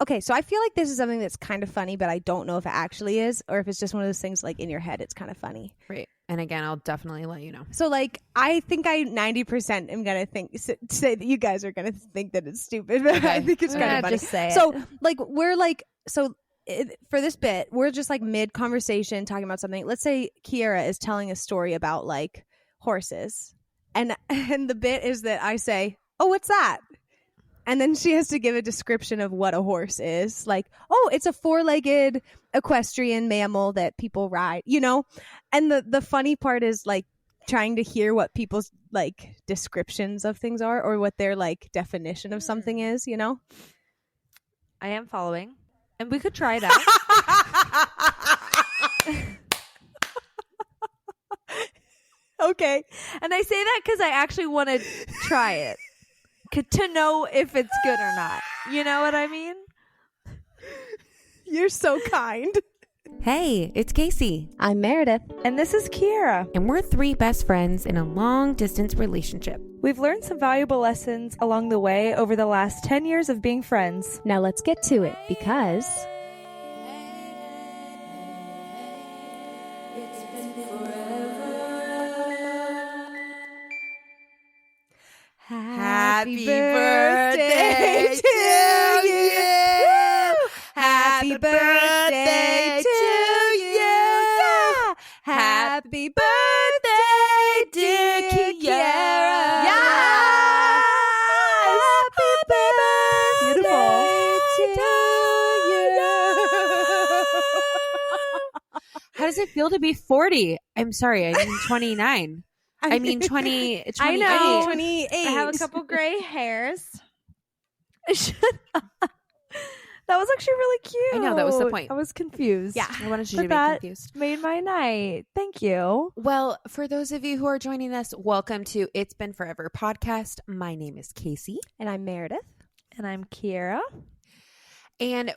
okay, so I feel like this is something that's kind of funny, but I don't know if it actually is or if it's just one of those things like in your head, it's kind of funny. Right. And again, I'll definitely let you know. So like, I think I 90% am going to say that you guys are going to think that it's stupid, but I think it's kind of funny. Just say So it. like, we're like, for this bit, we're just like mid conversation talking about something. Let's say Kiara is telling a story about like horses. And the bit is that I say, oh, what's that? And then she has to give a description of what a horse is. Like, oh, it's a 4-legged equestrian mammal that people ride, you know? And the funny part is like trying to hear what people's like descriptions of things are or what their like definition of something is, you know? I am following. And we could try it out. Okay. And I say that because I actually want to try it. To know if it's good or not. You know what I mean? You're so kind. Hey, it's Casey. I'm Meredith. And this is Kiara. And we're 3 best friends in a long-distance relationship. We've learned some valuable lessons along the way over the last 10 years of being friends. Now let's get to it because... Happy birthday to you. Happy birthday to you. Yeah. Happy birthday, dear Kiara. Yeah. Happy birthday to you. How does it feel to be 40? I'm sorry, I mean 29. I mean 28. I know. 28. I have a couple gray hairs. Shut up. That was actually really cute. I know, that was the point. I was confused. Yeah. I wanted you But to be that confused. made my night. Thank you. Well, for those of you who are joining us, welcome to It's Been Forever podcast. My name is Casey. And I'm Meredith. And I'm Kiara. And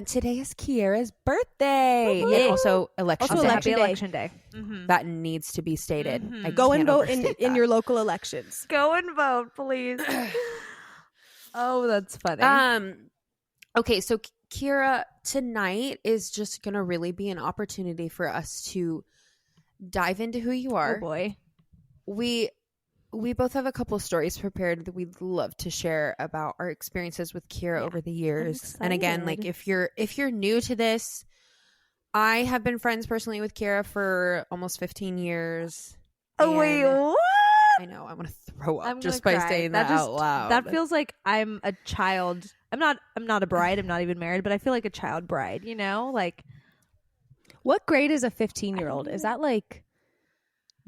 today is Kiara's birthday. Woo-hoo. And also election Also day. election Happy day. election day. Mm-hmm. That needs to be stated. Mhm. I Go and can't vote in overstate that. your local elections. Go and vote, please. Oh, that's funny. Okay, so Kiara, tonight is just going to really be an opportunity for us to dive into who you are. Oh boy. We both have a couple stories prepared that we'd love to share about our experiences with Kiara over the years. And again, like if you're new to this, I have been friends personally with Kiara for almost 15 years. Oh wait, and what? I know, I want to throw up I'm just gonna by cry. saying That that just- out loud. That feels like I'm a child. I'm not a bride. I'm not even married, but I feel like a child bride, you know? Like, What grade is a 15-year-old? Is that like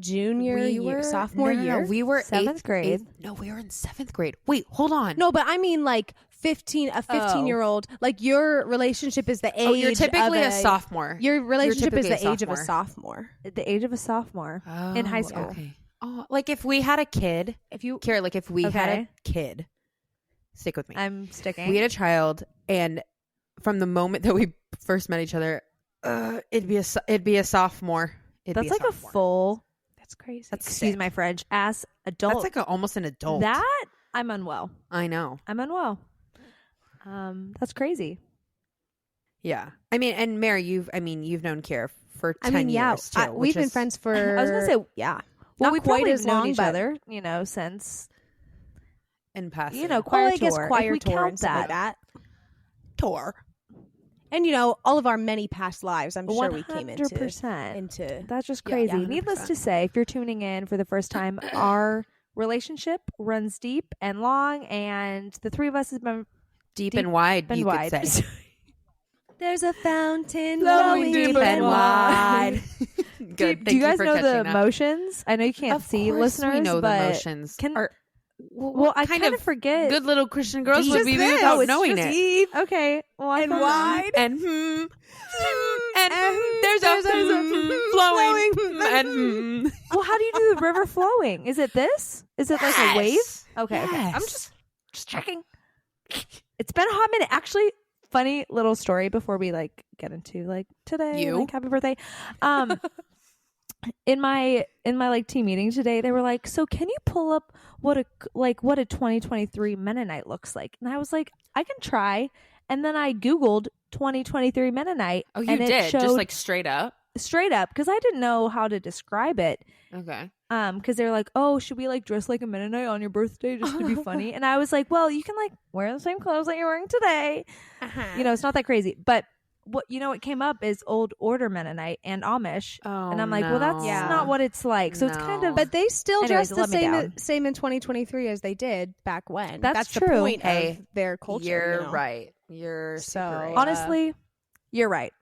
junior year, sophomore year? We were 7th grade. No, we were in 7th grade. Wait, hold on. No, but I mean like 15-year-old. Like your relationship is the age. Oh, you're typically of a sophomore. Your relationship is typically the a age of a sophomore. sophomore. the age of a sophomore in high school. Okay. Oh, like if we had a kid, If you Kiara, like if we had Okay. a kid, stick with me. I'm sticking. We had a child, and from the moment that we first met each other, it'd be a sophomore. That's like a full, That's crazy. That's excuse sick. my French, ass adult. That's like almost an adult. That I'm unwell. I know. I'm unwell. That's crazy. Yeah. I mean, and Mary, you've known Kiara for 10 years too. we've been friends for. I was gonna say, yeah. well, Not we quite probably as known long, each but- other, you know, since in passing. choir I guess tour. If choir we tour count and stuff like that. tour. And all of our many past lives, I'm sure we came into 100%. That's just Yeah, crazy. 100%. Needless to say, if you're tuning in for the first time, our relationship runs deep and long, and the three of us have been Deep and wide, and you wide. could say. There's a fountain Flowing flowing deep and wide. Good. Do you guys know the motion? motions? I know you can't see, listeners, we know the but motions. well, I kind of forget. Good little Christian girls It's would just be this. without It's knowing just it. Eve Okay, well, I and thought- wide. And there's a flowing and Well, how do you do the river flowing? Is it this? Is it like a wave? Yes. Okay, okay. I'm Yes. just checking. It's been a hot minute. Actually, funny little story before we get into today. You? Happy birthday. In my team meeting today, they were like, "So can you pull up what a 2023 Mennonite looks like?" And I was like, "I can try." And then I Googled 2023 Mennonite. Oh, you and it did? showed Just like straight up? Straight up, because I didn't know how to describe it. Okay. Because they're like, oh, should we like dress like a Mennonite on your birthday just to be funny? And I was like, well, you can like wear the same clothes that you're wearing today. You know, it's not that crazy. But what came up is Old Order Mennonite and Amish. Oh, and I'm like, well, that's not what it's like. So it's kind of. But they still Anyways, dress the same in 2023 as they did back when. That's the true. point of their culture. You're right. You're so right. Honestly, you're right.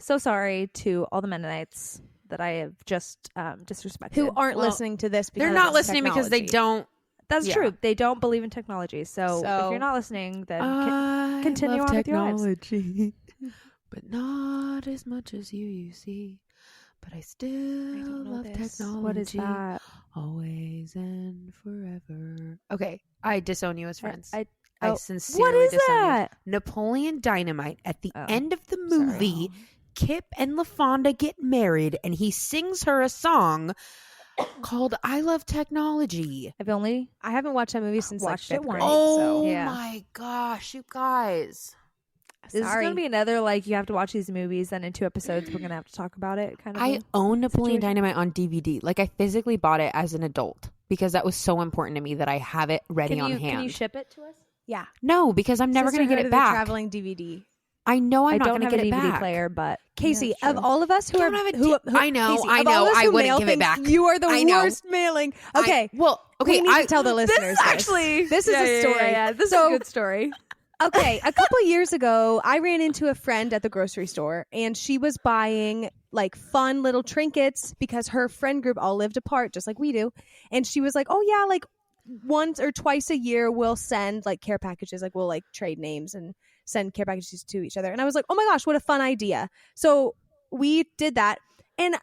So sorry to all the Mennonites that I have just disrespected. Who aren't listening to this because they're not listening because they don't. That's true. They don't believe in technology. So if you're not listening, then continue on with your lives. But not as much as you see. But I still love technology. What is that? Always and forever. Okay, I disown you as friends. I sincerely what is disown that? you. Napoleon Dynamite. At the end of the movie, Kip and LaFonda get married, and he sings her a song called "I Love Technology." I haven't watched that movie since watched like it fifth once. grade. Oh So. my gosh, you guys! This is going to be another like you have to watch these movies, and in 2 episodes we're going to have to talk about it. Kind of. I own Napoleon Dynamite on DVD. Like I physically bought it as an adult because that was so important to me that I have it ready on hand. Can you ship it to us? Yeah. No, because I'm never going to get it back. The traveling DVD. I know I'm not don't going to have get a it DVD back. player, but Casey, of all of us who I are, don't have a who, I know, Casey, I of all know, of us I who wouldn't mail give it things, back. You are the I know. worst mailing. Okay, Okay, we need to tell the listeners. This is actually this is a story. Yeah, this is a good story. Okay, a couple years ago, I ran into a friend at the grocery store, and she was buying like fun little trinkets because her friend group all lived apart, just like we do. And she was like, "Oh yeah, like once or twice a year, we'll send like care packages. Like we'll like trade names and send care packages to each other." And I was like, "Oh my gosh, what a fun idea!" So we did that, and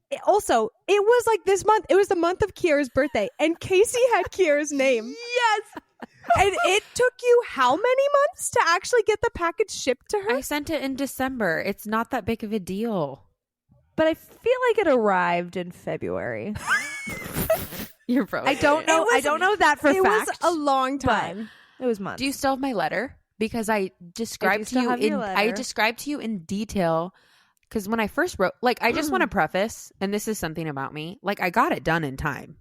it was like this month. It was the month of Kiara's birthday, and Casey had Kiara's name. Yes. And it took you how many months to actually get the package shipped to her? I sent it in December. It's not that big of a deal. But I feel like it arrived in February. You're probably. I don't know. I don't know that for it fact. Was a long time. It was months. Do you still have my letter? Because I described to you I described to you in detail. Because when I first wrote, like, I just want to preface, and this is something about me. Like, I got it done in time.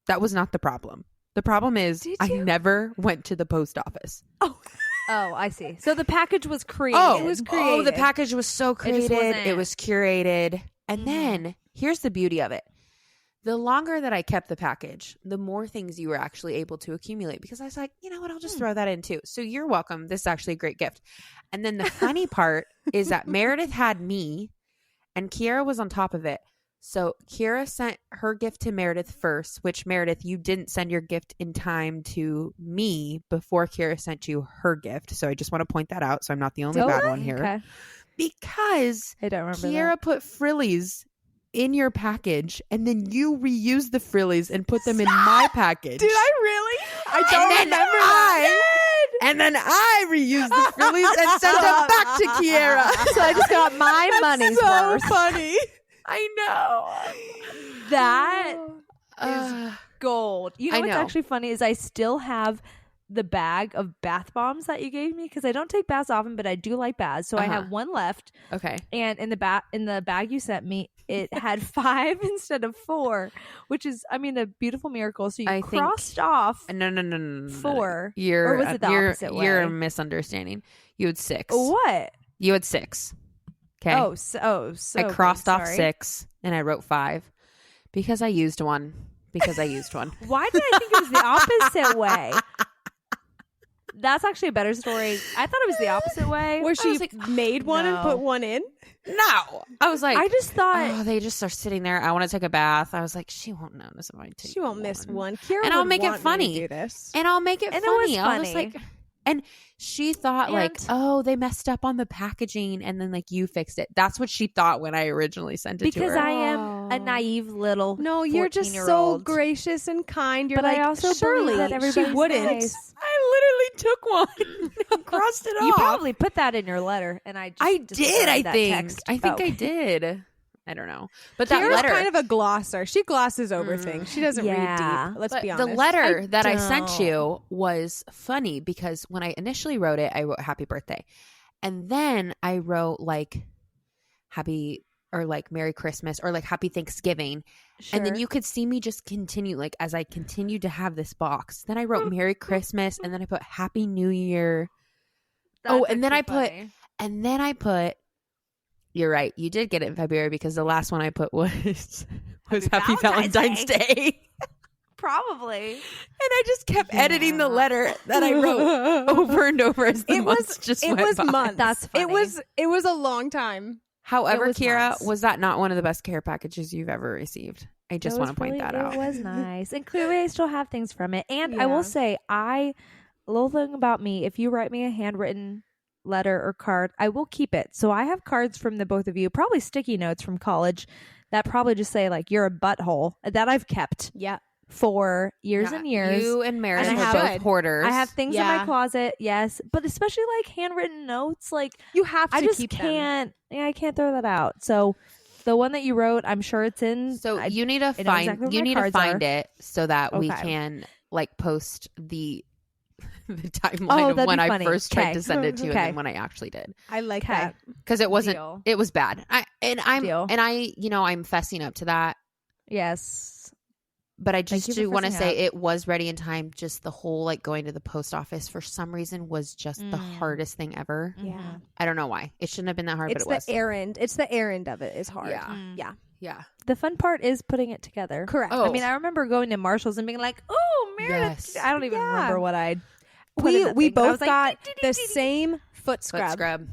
That was not the problem. The problem is I never went to the post office. Oh, I see. So the package was created. It was created. Oh, the package was so created. It was curated. And then here's the beauty of it. The longer that I kept the package, the more things you were actually able to accumulate. Because I was like, you know what? I'll just throw that in too. So you're welcome. This is actually a great gift. And then the funny part is that Meredith had me and Kiara was on top of it. So Kiara sent her gift to Meredith first, which Meredith, you didn't send your gift in time to me before Kiara sent you her gift. So I just want to point that out. So I'm not the only bad one here. Okay. Because I don't remember Kiara put frillies in your package and then you reused the frillies and put them in my package. Did I really? I don't remember that. And then I reused the frillies and sent them back to Kiara. So I just got my money's worth. So funny. I know. That is gold. You know what's actually funny is I still have the bag of bath bombs that you gave me because I don't take baths often, but I do like baths. So I have one left. Okay. And in the bag you sent me, it had 5 instead of 4, which is, I mean, a beautiful miracle. So you crossed off. No. 4. Or was it the opposite way? You're misunderstanding. You had 6. What? You had 6. Okay. So I crossed off 6 and I wrote 5 because I used one. Why did I think it was the opposite way? That's actually a better story. I thought it was the opposite way. Where she made one and put one in? No. I was like, I just thought, they just are sitting there. I want to take a bath. I was like, she won't notice if I take She won't miss one. Kiara and I'll make it funny. Do this. And I'll make it and funny. It was funny. I was like, and she thought like, oh, they messed up on the packaging and then like you fixed it. That's what she thought when I originally sent it to her. Because I am a naive little you're just so gracious and kind. You're like, I also surely that she wouldn't. Nice. I literally took one and crossed it off. You probably put that in your letter and I did, I think. I think I did. I don't know. But Kiara's that letter, kind of a glosser. She glosses over things. She doesn't read deep. Let's be honest. The letter that I sent you was funny because when I initially wrote it, I wrote happy birthday. And then I wrote like happy or like Merry Christmas or like Happy Thanksgiving. Sure. And then you could see me just continue like as I continued to have this box. Then I wrote Merry Christmas and then I put Happy New Year. And then I put you're right. You did get it in February because the last one I put was Happy Valentine's Day. Probably. And I just kept editing the letter that I wrote over and over as the months just went by. It was months. That's funny. It was a long time. However, Kiara, was that not one of the best care packages you've ever received? I just want to point that out. It was nice. And clearly I still have things from it. And I will say, a little thing about me, if you write me a handwritten letter or card, I will keep it. So I have cards from the both of you, probably sticky notes from college that probably just say like, you're a butthole, that I've kept. Yeah. For years and years. You and Meredith are both hoarders. I have things in my closet, yes. But especially like handwritten notes, like you have to keep can't them. Yeah, I can't throw that out. So the one that you wrote, I'm sure it's in. So you need to find it so that we can like post the timeline of when I first tried to send it to you and then when I actually did. I like that. Because it was bad. I'm fessing up to that. Yes. But I just do want to say it was ready in time. Just the whole like going to the post office for some reason was just the hardest thing ever. Yeah. I don't know why. It shouldn't have been that hard, but it was. It's the errand of it is hard. Yeah. Yeah. The fun part is putting it together. Correct. I mean, I remember going to Marshall's and being like, oh, Meredith. Yes. I don't even remember what I We both got the same foot scrub.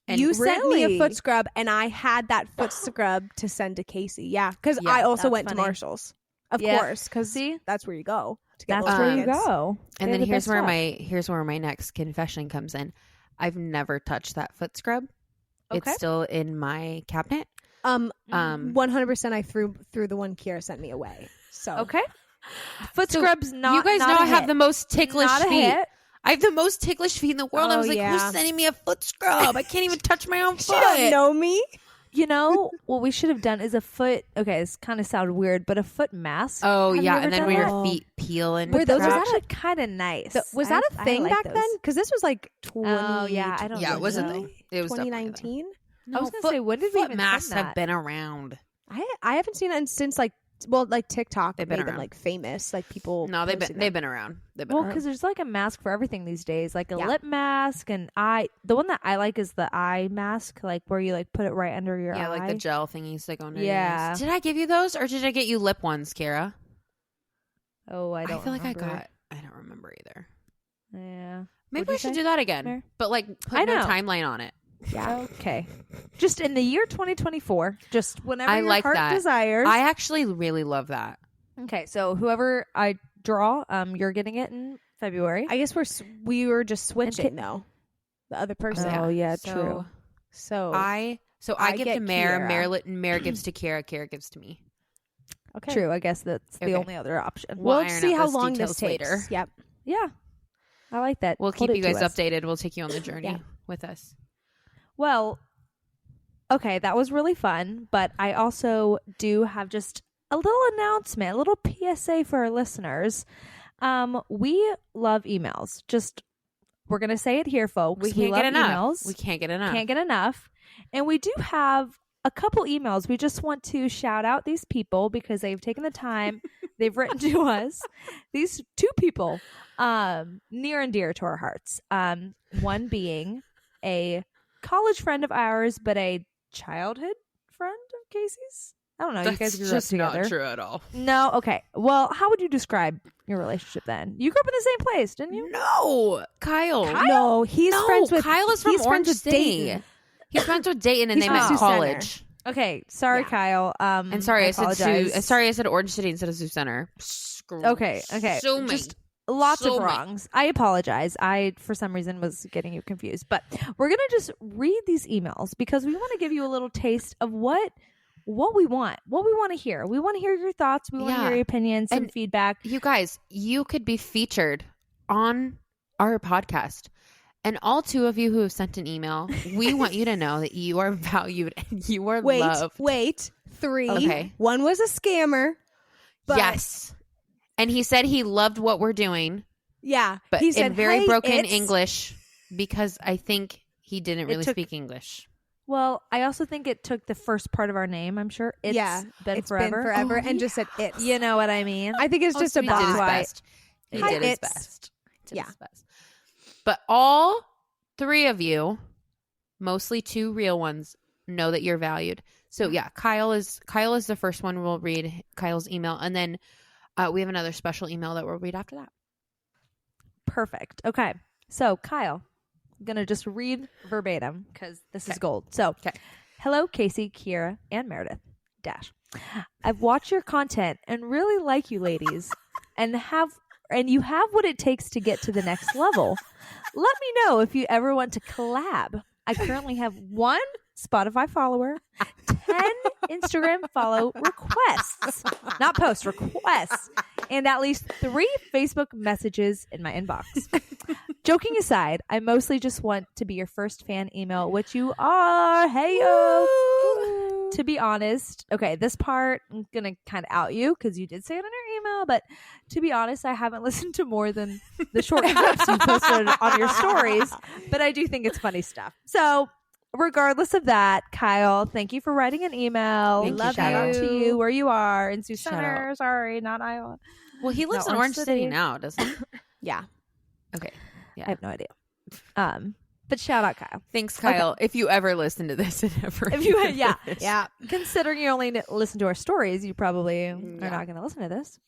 And you sent me a foot scrub and I had that foot scrub to send to Casey. Yeah. Because I also went to Marshall's. Of course, because that's where you go. That's where you go. And then here's where my next confession comes in. I've never touched that foot scrub. Okay. It's still in my cabinet. 100%. I threw the one Kiara sent me away. So okay, foot scrubs. Not you guys not know I have hit. the most ticklish not feet. I have the most ticklish feet in the world. I was like, yeah. who's sending me a foot scrub? I can't even touch my own foot. She don't know me. You know, what we should have done is a foot. Okay, this kind of sounded weird, but a foot mask. Oh, yeah. And then when your feet peel and those are actually kind of nice. Was that a thing back then? Because this was like 20. Oh, yeah. I don't know. Yeah, it was a thing. It was 2019. No, I was going to say, when did we even masks send that? have been around? I haven't seen it since like TikTok made them like famous. Like people. No, they've been around. Well, because there's like a mask for everything these days, like a lip mask and the one that I like is the eye mask, like where you like put it right under your eye. Yeah, like the gel thingies that go under your eyes. Did I give you those or did I get you lip ones, Kiara? Oh, I feel like I don't remember either. Yeah. Maybe we should do that again. But like put no timeline on it. Yeah. Okay. Just in the year 2024, just whenever your like heart that. desires. I actually really love that. Okay, so whoever I draw, you're getting it in February. I guess we were just switching though. The other person. Oh yeah, true. So I give to Mare gives to Kiara, Kiara gives to me. Okay. True. I guess that's the only other option. We'll see how long this takes. Later. Yep. Yeah. I like that. We'll keep you guys updated. We'll take you on the journey with us. Well, okay, that was really fun, but I also do have just a little announcement, a little PSA for our listeners. We love emails. We're going to say it here, folks. We can't get enough. Emails. We can't get enough. Can't get enough. And we do have a couple emails. We just want to shout out these people because they've taken the time. They've written to us. These two people, near and dear to our hearts. One being a college friend of ours, but a childhood friend of Casey's. I don't know. You guys grew up together. That's not true at all. No. Okay. Well, how would you describe your relationship then? You grew up in the same place, didn't you? No, Kyle. No, he's friends with. Kyle is from Orange City. He's friends with Dayton, and they met in college. Okay, sorry, Kyle. And sorry, I said Orange City instead of Sioux Center. Okay. So just lots of wrongs. I apologize. I, for some reason, was getting you confused. But we're gonna just read these emails because we want to give you a little taste of what we want to hear. We want to hear your thoughts. We want to hear your opinions and feedback. You guys, you could be featured on our podcast. And all 2 of you who have sent an email, we want you to know that you are valued and you are loved. Wait. 3. Okay. 1 was a scammer. But yes. And he said he loved what we're doing. Yeah. But he said, in very hey, broken English, because I think he didn't really speak English. Well, I also think it took the first part of our name. I'm sure it's been forever. And just said it's. You know what I mean? I think it's just a He did his bot. best. He did his it's. best. Yeah. But all 3 of you, mostly 2 real ones, know that you're valued. So yeah, Kyle is the first one. We'll read Kyle's email, and then we have another special email that we'll read after that. Perfect. Okay. So Kyle, I'm going to just read verbatim because this is gold. So, hello, Casey, Kiara, and Meredith. I've watched your content and really like you ladies and you have what it takes to get to the next level. Let me know if you ever want to collab. I currently have 1 Spotify follower, 10 Instagram follow requests, not post requests, and at least 3 Facebook messages in my inbox. Joking aside, I mostly just want to be your first fan email, which you are. Hey-yo. To be honest, okay, this part, I'm going to kind of out you because you did say it in your email, but to be honest, I haven't listened to more than the short clips you posted on your stories, but I do think it's funny stuff. So regardless of that, Kyle, thank you for writing an email. Shout out to you where you are in Sioux Center. Sorry, not Iowa. Well, he lives in Orange City now, doesn't he? Yeah. Okay. Yeah. I have no idea. But shout out, Kyle. Thanks, Kyle. Okay. If you ever listen to this and ever, yeah. Considering you only listen to our stories, you probably are not going to listen to this.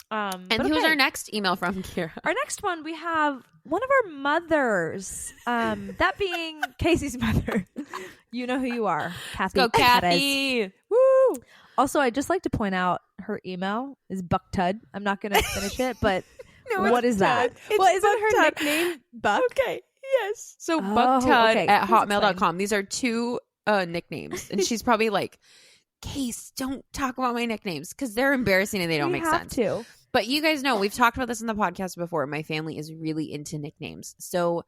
And who's our next email from, Kiara? Our next one, we have one of our mothers. That being Casey's mother. You know who you are, Kathy. Let's go, Kathy. Woo! Also, I'd just like to point out her email is Bucktud. I'm not going to finish it, but what is that? Well, isn't her nickname Buck? Okay. Yes. So Bucktud at hotmail.com. These are 2 nicknames. And she's probably like, Case, don't talk about my nicknames because they're embarrassing and they don't make sense. But you guys know, we've talked about this in the podcast before. My family is really into nicknames. So,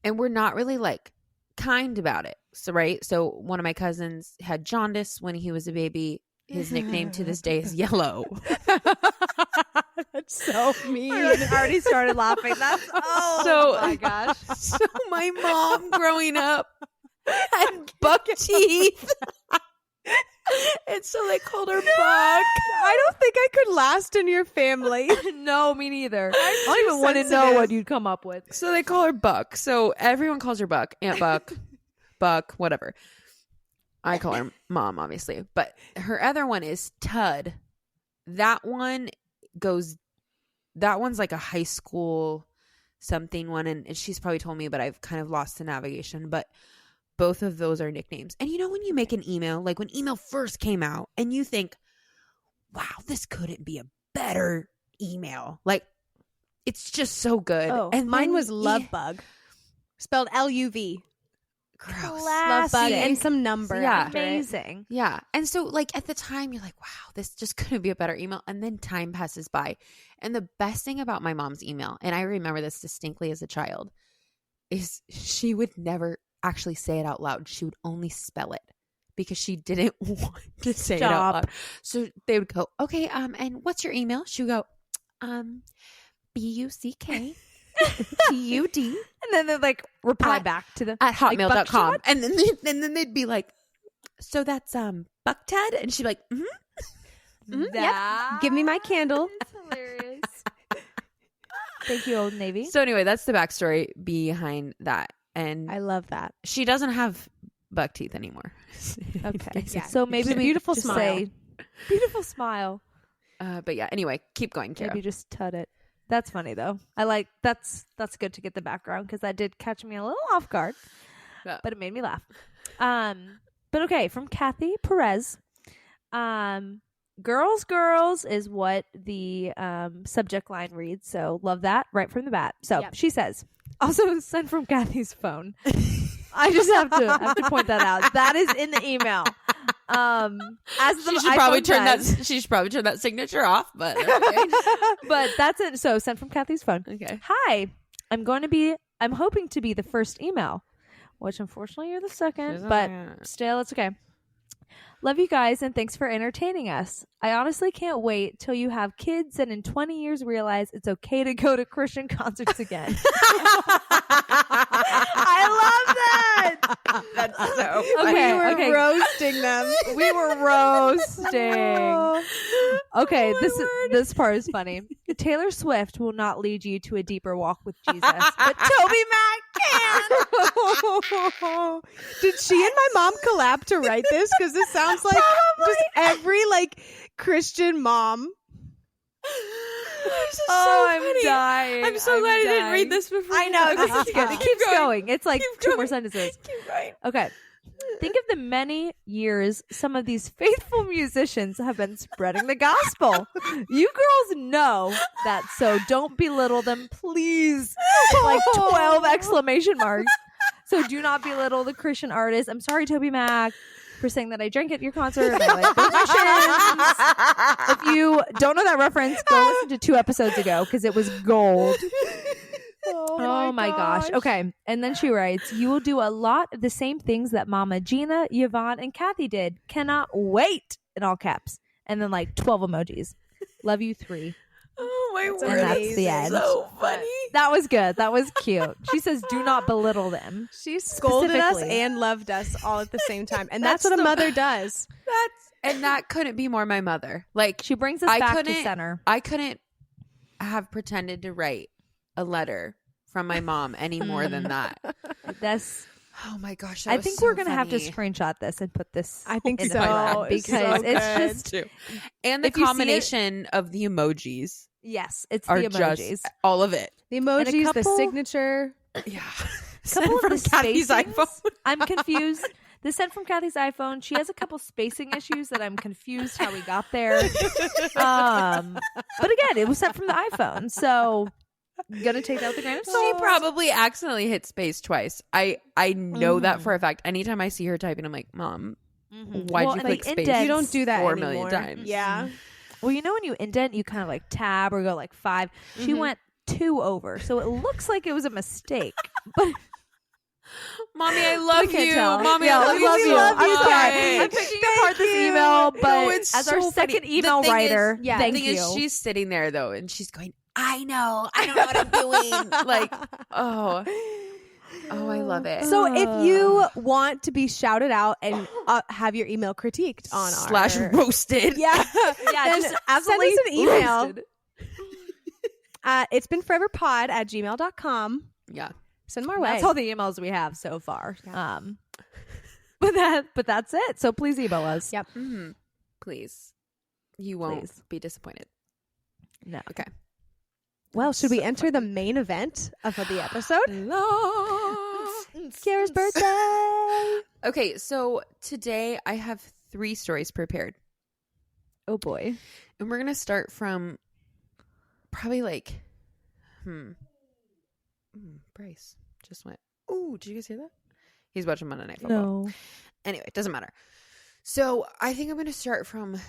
and we're not really like kind about it. So, right. So one of my cousins had jaundice when he was a baby. His nickname to this day is Yellow. That's so mean. I already started laughing. That's my gosh. So my mom growing up had buck teeth. And so they called her Buck. I don't think I could last in your family. No, me neither. I don't even want to know what you'd come up with. So they call her Buck. So everyone calls her Buck. Aunt Buck, Buck, whatever. I call her Mom, obviously. But her other one is Tud. That one's like a high school something one. And she's probably told me, but I've kind of lost the navigation. But both of those are nicknames. And you know when you make an email, like when email first came out and you think, wow, this couldn't be a better email. Like, it's just so good. Oh, and mine was Lovebug. Spelled L-U-V. Gross. Lovebug and some number. Yeah. Amazing. Yeah. And so like at the time you're like, wow, this just couldn't be a better email. And then time passes by. And the best thing about my mom's email, and I remember this distinctly as a child, is she would never actually say it out loud. She would only spell it because she didn't want to say it out loud. So they would go, okay, and what's your email? She would go, BUCK TUD. And then they'd like reply back to the at hotmail.com. Like, and then they'd be like, so that's Bucktud? And she'd be like, yep. Give me my candle. That's hilarious. Thank you, Old Navy. So anyway, that's the backstory behind that. And I love that. She doesn't have buck teeth anymore. Okay. Yeah. So maybe beautiful smile. Say, beautiful smile. But yeah, anyway, keep going, Kiara. Maybe just tut it. That's funny though. I like that's good to get the background because that did catch me a little off guard. Yeah. But it made me laugh. But okay, from Kathy Perez. Girls is what the subject line reads. So love that right from the bat. So she says, also sent from Kathy's phone. I just have to point that out. That is in the email. As the she should probably turn that signature off, but okay. But that's it. So sent from Kathy's phone. Okay. Hi, I'm going to be I'm hoping to be the first email, which unfortunately you're the second, but still, it's okay. Love you guys and thanks for entertaining us. I honestly can't wait till you have kids and in 20 years realize it's okay to go to Christian concerts again. I love that. That's so funny. We were roasting them. We were roasting. Okay, this part is funny. Taylor Swift will not lead you to a deeper walk with Jesus, but Toby Mac can. Did she and my mom collab to write this? Because this sounds like just every like Christian mom. I'm dying. I'm so glad I didn't read this before. I know, this is good. It keeps going. It's like two more sentences. Keep going. Okay. Think of the many years some of these faithful musicians have been spreading the gospel. You girls know that, so don't belittle them, please. Like 12 exclamation marks. So do not belittle the Christian artists. I'm sorry, Toby Mac, for saying that I drank at your concert. And I like If you don't know that reference, go listen to 2 episodes ago because it was gold. Oh my gosh. Okay. And then she writes, you will do a lot of the same things that Mama Gina, Yvonne, and Kathy did. Cannot wait, in all caps. And then like 12 emojis. Love you 3. Oh my word. And that's the end. So funny. That was good. That was cute. She says, do not belittle them. She scolded us and loved us all at the same time. And that's what a mother does. And that couldn't be more my mother. Like, she brings us back to center. I couldn't have pretended to write a letter from my mom any more than that. That's oh my gosh. I think we're gonna have to screenshot this and put this. I think in so because it's just and the combination of the emojis. Yes, it's are the emojis, just all of it. The emojis, the signature. Yeah, a couple of the Kathy's spacings. iPhone. I'm confused. This sent from Kathy's iPhone. She has a couple spacing issues that I'm confused how we got there. But again, it was sent from the iPhone, so gonna take that with a grain of salt. She probably accidentally hit space twice. I know that for a fact. Anytime I see her typing, I'm like, Mom, why'd you click space? You don't do that 4 anymore. million times. Yeah. Well, you know when you indent, you kind of like tab or go like 5. She went 2 over, so it looks like it was a mistake. But Mommy, I love you. Tell. Mommy, yeah, I love you. I'm sorry. I'm picking apart this email, but as so our funny. second email writer, thank the thing you. is, she's sitting there though, and she's going, I know what I'm doing. Like, oh, I love it. So if you want to be shouted out and have your email critiqued on / roasted, yeah, just absolutely send us an email. roasted. It's been foreverpod@gmail.com. Yeah. Send them our way. That's all the emails we have so far. Yeah. But that's it. So please email us. Yep. Mm-hmm. Please. You won't be disappointed. No. Okay. Well, should we enter the main event of the episode? Kiara's birthday. Okay, so today I have 3 stories prepared. Oh boy. And we're going to start from probably like, Bryce just went, ooh, did you guys hear that? He's watching Monday Night Football. No. Anyway, it doesn't matter. So I think I'm going to start from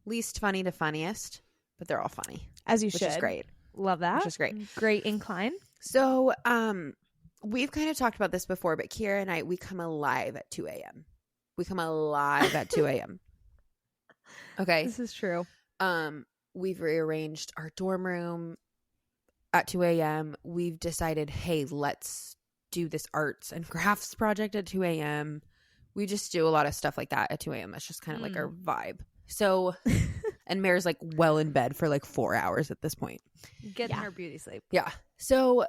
least funny to funniest, but they're all funny. As you which should. Is great. Love that. Which is great. Great incline. So we've kind of talked about this before, but Kiara and I, we come alive at 2 a.m. We come alive at 2 a.m. Okay. This is true. We've rearranged our dorm room at 2 a.m. We've decided, hey, let's do this arts and crafts project at 2 a.m. We just do a lot of stuff like that at 2 a.m. That's just kind of like our vibe. So, and Mare's like well in bed for like 4 hours at this point. Getting her beauty sleep. Yeah. So,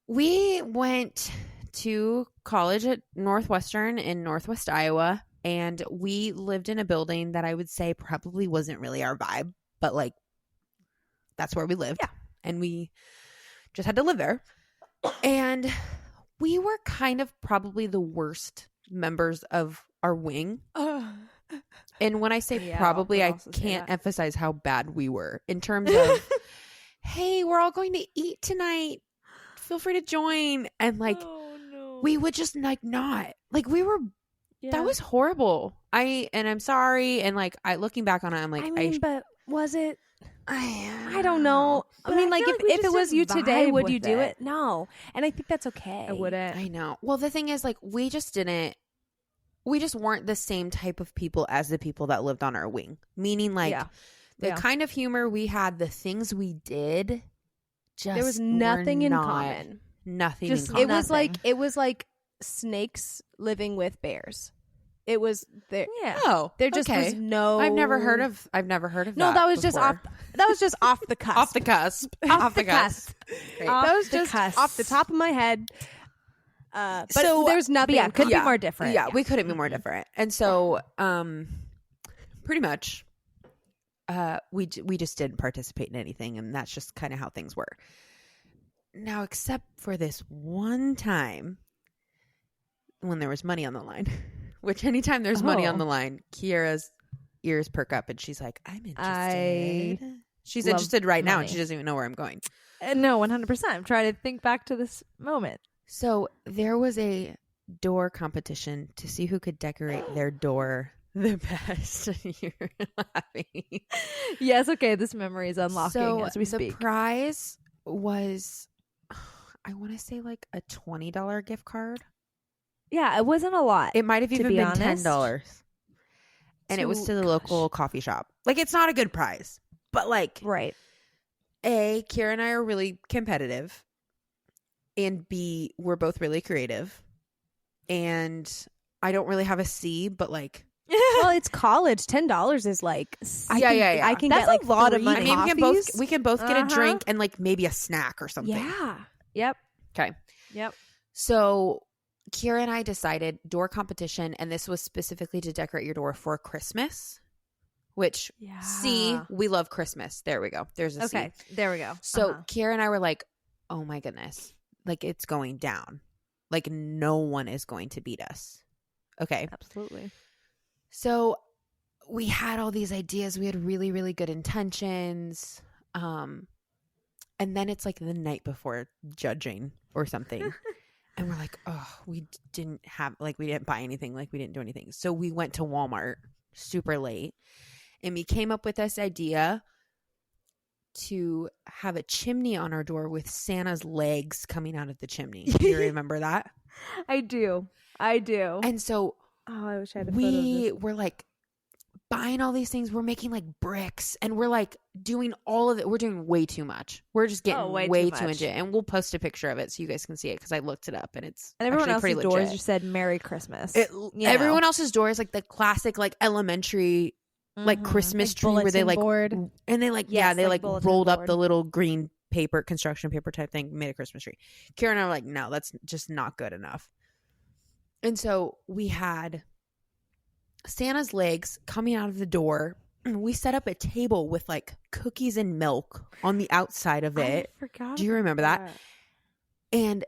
we went to college at Northwestern in Northwest Iowa, and we lived in a building that I would say probably wasn't really our vibe, but like that's where we lived. Yeah. And we just had to live there. And we were kind of probably the worst members of our wing. And when I say probably, I can't emphasize how bad we were in terms of, hey, we're all going to eat tonight. Feel free to join. And like, we would just like not. Like we were, that was horrible. I'm sorry. And like, looking back on it, I'm like, but was it? I don't know. But I mean, I like feel like we if it just was you didn't today, vibe would you with do it. it? No. And I think that's okay. I wouldn't. I know. Well, the thing is, like, we just weren't the same type of people as the people that lived on our wing. Meaning, like, the kind of humor we had, the things we did, just there was nothing in common. Nothing Just in common. it was like snakes living with bears. It was there. Yeah. Oh, There just was no. I've never heard of No, that was just before. off. That was just off the cusp. Off the cusp. Off the cusp. Great. That was just cusp. off the top of my head. But So, there's nothing. yeah, could Yeah. be more different. Yeah, we couldn't be more different. And so, pretty much, we just didn't participate in anything, and that's just kind of how things were. Now, except for this one time when there was money on the line, which anytime there's money on the line, Kiara's ears perk up, and she's like, "I'm interested." She's interested right now, and she doesn't even know where I'm going. No, 100%. I'm trying to think back to this moment. So there was a door competition to see who could decorate their door the best. You're laughing. Yes, okay. This memory is unlocking as we speak. The prize was, I want to say, like a $20 gift card. Yeah, it wasn't a lot. It might have even be been honest. $10. And it was to the local coffee shop. Like, it's not a good prize. But, like, Right. A, Kiara and I are really competitive. And B, we're both really creative. And I don't really have a C, but, like... Well, it's college. $10 is like Yeah. I can That's get like a lot of 3 money. I mean, coffees. we can both get a drink and, like, maybe a snack or something. Yeah. Yep. Okay. Yep. So Kiara and I decided door competition, and this was specifically to decorate your door for Christmas, which, Yeah. see, we love Christmas. There we go. There's a Okay. C. There we go. So Kiara and I were like, oh my goodness, like, it's going down. Like, no one is going to beat us. Okay. Absolutely. So we had all these ideas. We had really, really good intentions. And then it's like the night before judging or something. And we're like, oh, we didn't buy anything. Like, we didn't do anything. So we went to Walmart super late, and we came up with this idea to have a chimney on our door with Santa's legs coming out of the chimney. Do you remember that? I do. And so I wish I had a we were like buying all these things. We're making like bricks, and we're like doing all of it. We're doing way too much. We're just getting way too into it. And we'll post a picture of it so you guys can see it, because I looked it up, and it's and everyone actually else's pretty doors legit. just said Merry Christmas. Everyone else's door is like the classic, like, elementary, like, Christmas Like tree where they like board. and they like Yes, they like like bulletin rolled up board. the little green paper, construction paper type thing, made a Christmas tree. Kiara and I were like, no, that's just not good enough. And so we had Santa's legs coming out of the door. We set up a table with like cookies and milk on the outside of it. I forgot. Do you remember that? And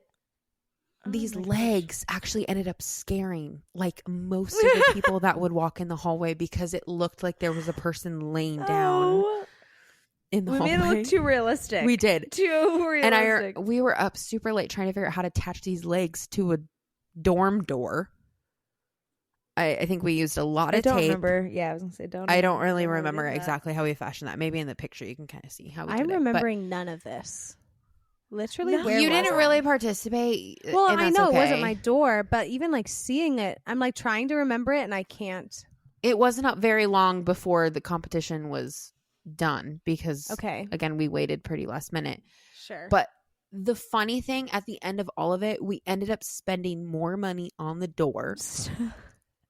Oh these my gosh. legs actually ended up scaring like most of the people that would walk in the hallway, because it looked like there was a person laying down in the We hallway. made it look too realistic. We did. Too realistic. And we were up super late trying to figure out how to attach these legs to a dorm door. I think we used a lot I of don't tape. remember. Yeah, I was gonna say don't. I don't really how we remember did that. exactly how we fashioned that. Maybe in the picture you can kind of see how we did I'm it. But remembering none of this. Literally, No. where you was didn't I? really participate. Well, and I that's know okay. it wasn't my door, but even like seeing it, I'm like trying to remember it, and I can't. It wasn't up very long before the competition was done, because Okay, again, we waited pretty last minute. sure. But the funny thing, at the end of all of it, we ended up spending more money on the door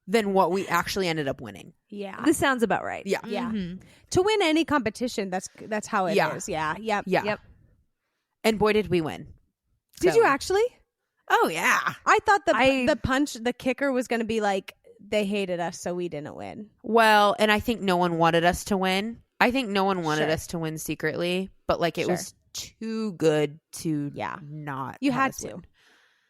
than what we actually ended up winning. yeah, This sounds about right. Yeah. Yeah. Mhm. to win any competition, that's how it is. Yeah. Yeah, yep. Yeah. Yep. And boy, did we win. Did So- you actually? Oh, yeah. I thought I- the kicker was going to be like they hated us, so we didn't win. Well, and I think no one wanted us to win. I think no one wanted Sure. us to win secretly, but like it Sure. was too good to Yeah. not. You have had us to. win.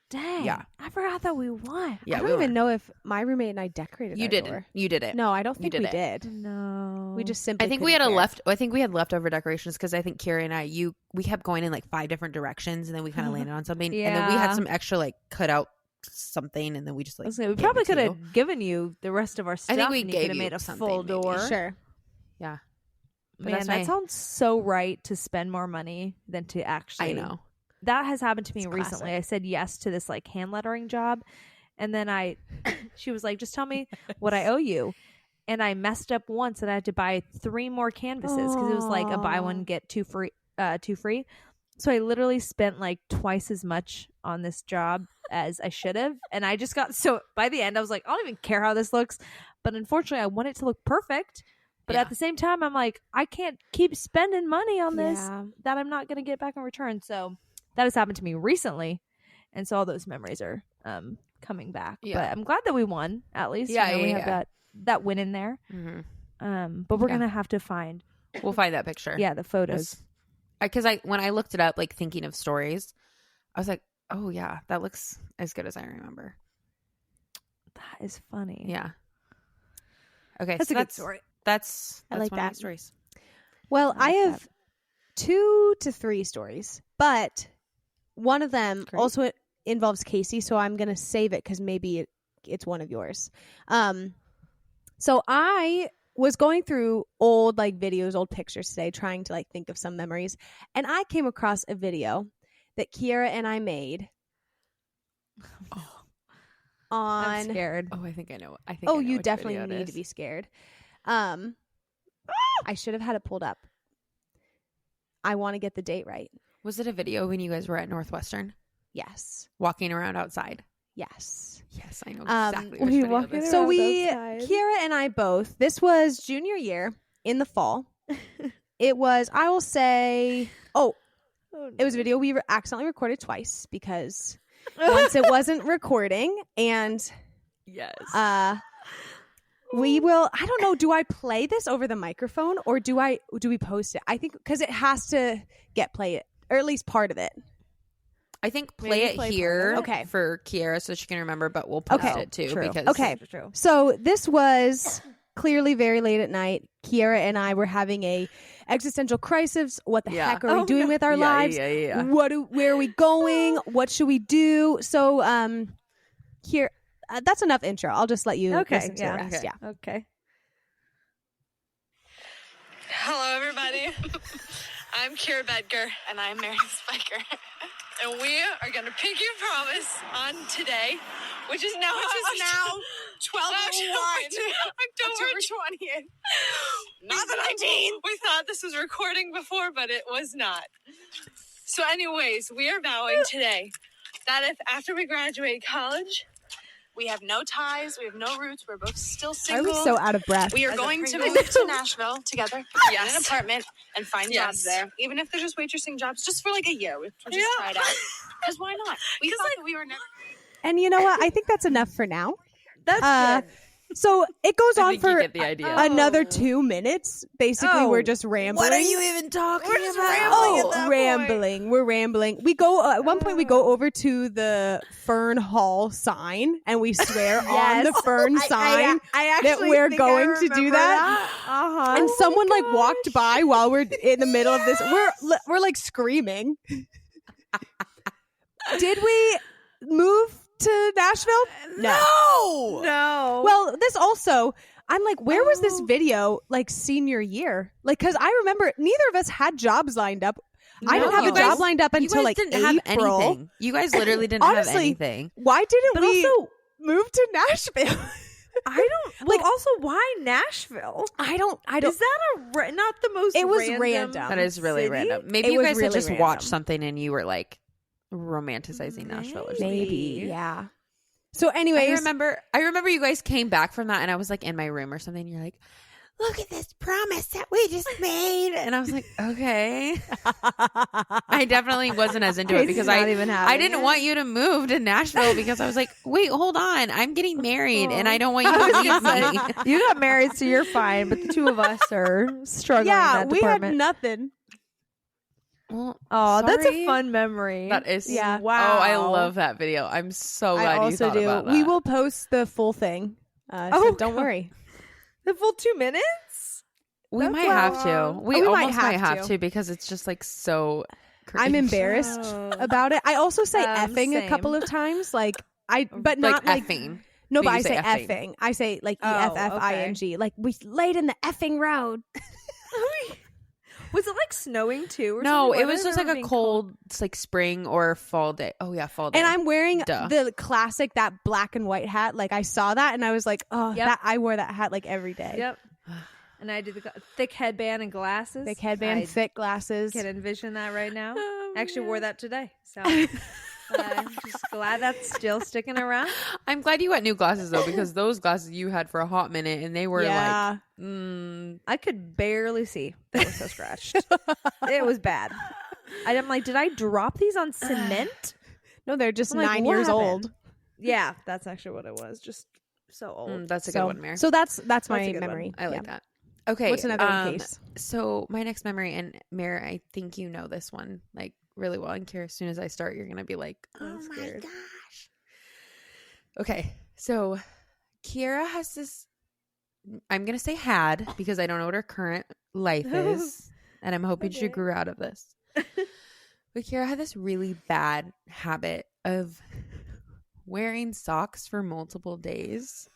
Dang. Yeah. I forgot that we won. Yeah, I we don't even won. know if my roommate and I decorated. You our didn't. door. You did it. No, I don't You think did we it. did. No. We just simply. I think we couldn't had care. I think we had leftover decorations, because I think Kiara and I, we kept going in like 5 different directions, and then we kind of landed on something, and then we had Yeah. some extra like cut out something, and then we just I like was gonna say, we gave probably it to could you. have given you the rest of our stuff. think we and you gave could have you made a something, full maybe. door. Sure. Yeah. Man, that sounds so right to spend more money than to actually. I know. That has happened to me recently. classic. I said yes to this like hand lettering job. And then she was like, just tell me what I owe you. And I messed up once and I had to buy 3 more canvases because it was like a buy one, get 2 free. So I literally spent like twice as much on this job as I should have. And I just got by the end, I was like, I don't even care how this looks. But unfortunately, I want it to look perfect. But at the same time, I'm like, I can't keep spending money on this that I'm not going to get back in return. So that has happened to me recently. And so all those memories are coming back. Yeah. But I'm glad that we won, at least. Yeah, we have that win in there. Mm-hmm. But we're going to have to find. We'll find that picture. Yeah, the photos. Because when I looked it up, like thinking of stories, I was like, oh, yeah, that looks as good as I remember. That is funny. Yeah. Okay. That's a good story. That's I like one of my that. stories. Well, I have 2 to 3 stories, but one of them also involves Casey, so I'm going to save it because maybe it's one of yours. So I was going through old like videos, old pictures today, trying to like think of some memories, and I came across a video that Kiara and I made. I'm scared. Oh, I think I know. You definitely need to be scared. I should have had it pulled up. I want to get the date right. Was it a video when you guys were at Northwestern? Yes. Walking around outside? Yes. Yes, I know exactly which video this is. So Kiara and I both, this was junior year in the fall. It was, I will say, it was a video we accidentally recorded twice because once it wasn't recording and yes. We will, I don't know, do I play this over the microphone or do we post it? I think because it has to get played, or at least part of it. I think play it here for Kiara so she can remember, but we'll post it too. True. Because so this was clearly very late at night. Kiara and I were having a existential crisis. What the heck are we doing with our lives? Yeah. Where are we going? What should we do? So here, that's enough intro. I'll just let you listen to the rest. Okay. Yeah. Okay. Hello, everybody. I'm Kiara Bedger. And I'm Mary Spiker. And we are going to pinky promise on today, which is now 12/01, October 20th. Not the 19th. We thought this was recording before, but it was not. So anyways, we are vowing today that if after we graduate college, we have no ties, we have no roots, we're both still single. Are we so out of breath? We are going to move to Nashville together, get an apartment, and find jobs there. Even if they're just waitressing jobs, just for like a year. We'll just try it out. Because why not? We thought that we were never... And you know what? I think that's enough for now. That's good. So it goes on for you get the idea. another 2 minutes. Basically, we're just rambling. What are you even talking about? Rambling. We're rambling. We go at one point. We go over to the Fern Hall sign, and we swear on the Fern sign that we're going to do that. And someone like walked by while we're in the middle of this. We're like screaming. Did we move to Nashville? No. Well, this also, I'm like, where was this video like senior year? Like, because I remember neither of us had jobs lined up. No. I didn't have a job lined up until like didn't April. Have anything. You guys literally didn't have anything. Why didn't we move to Nashville? I don't like. Also, why Nashville? I don't. Is that not the most? It was random. That is really random. Maybe you guys had just watched something and you were like romanticizing Nashville or something. Maybe, yeah. So anyways, I remember you guys came back from that and I was like in my room or something and you're like, look at this promise that we just made. And I was like, okay. I definitely wasn't as into it because I didn't want you to move to Nashville because I was like, wait, hold on. I'm getting married and I don't want you to leave me. You got married, so you're fine. But the two of us are struggling in that department. We had nothing. Well, that's a fun memory. That is. Yeah. Wow. Oh, I love that video. I'm so glad you thought about that. We will post the full thing. So don't worry. The full 2 minutes? We might have to. We almost might have to because it's just like so crazy. I'm embarrassed about it. I also say effing a couple of times. But not like effing. No, but I say effing. I say like EFFING. Like we laid in the effing road. Was it like snowing too? Or No, something? it was just like a cold, it's like spring or fall day. Oh yeah, fall day. And I'm wearing the classic, that black and white hat. Like I saw that and I was like, oh, that I wore that hat like every day. Yep. And I did the thick headband and glasses. Thick headband, thick glasses. Can envision that right now. I actually wore that today. So I'm just glad that's still sticking around. I'm glad you got new glasses though, because those glasses you had for a hot minute and they were like, I could barely see. They were so scratched. It was bad. I'm like, did I drop these on cement? No, they're just like, 9 what years happened? old. Yeah, that's actually what it was. Just so old. That's a good one, Mare. So that's my a good memory. I like that. Okay. What's another case? So my next memory, and Mare, I think you know this one like really well. And Kiara, as soon as I start, you're gonna be like, "Oh my gosh!" Okay, so Kiara has this. I'm gonna say had because I don't know what her current life is, and I'm hoping she grew out of this. But Kiara had this really bad habit of wearing socks for multiple days.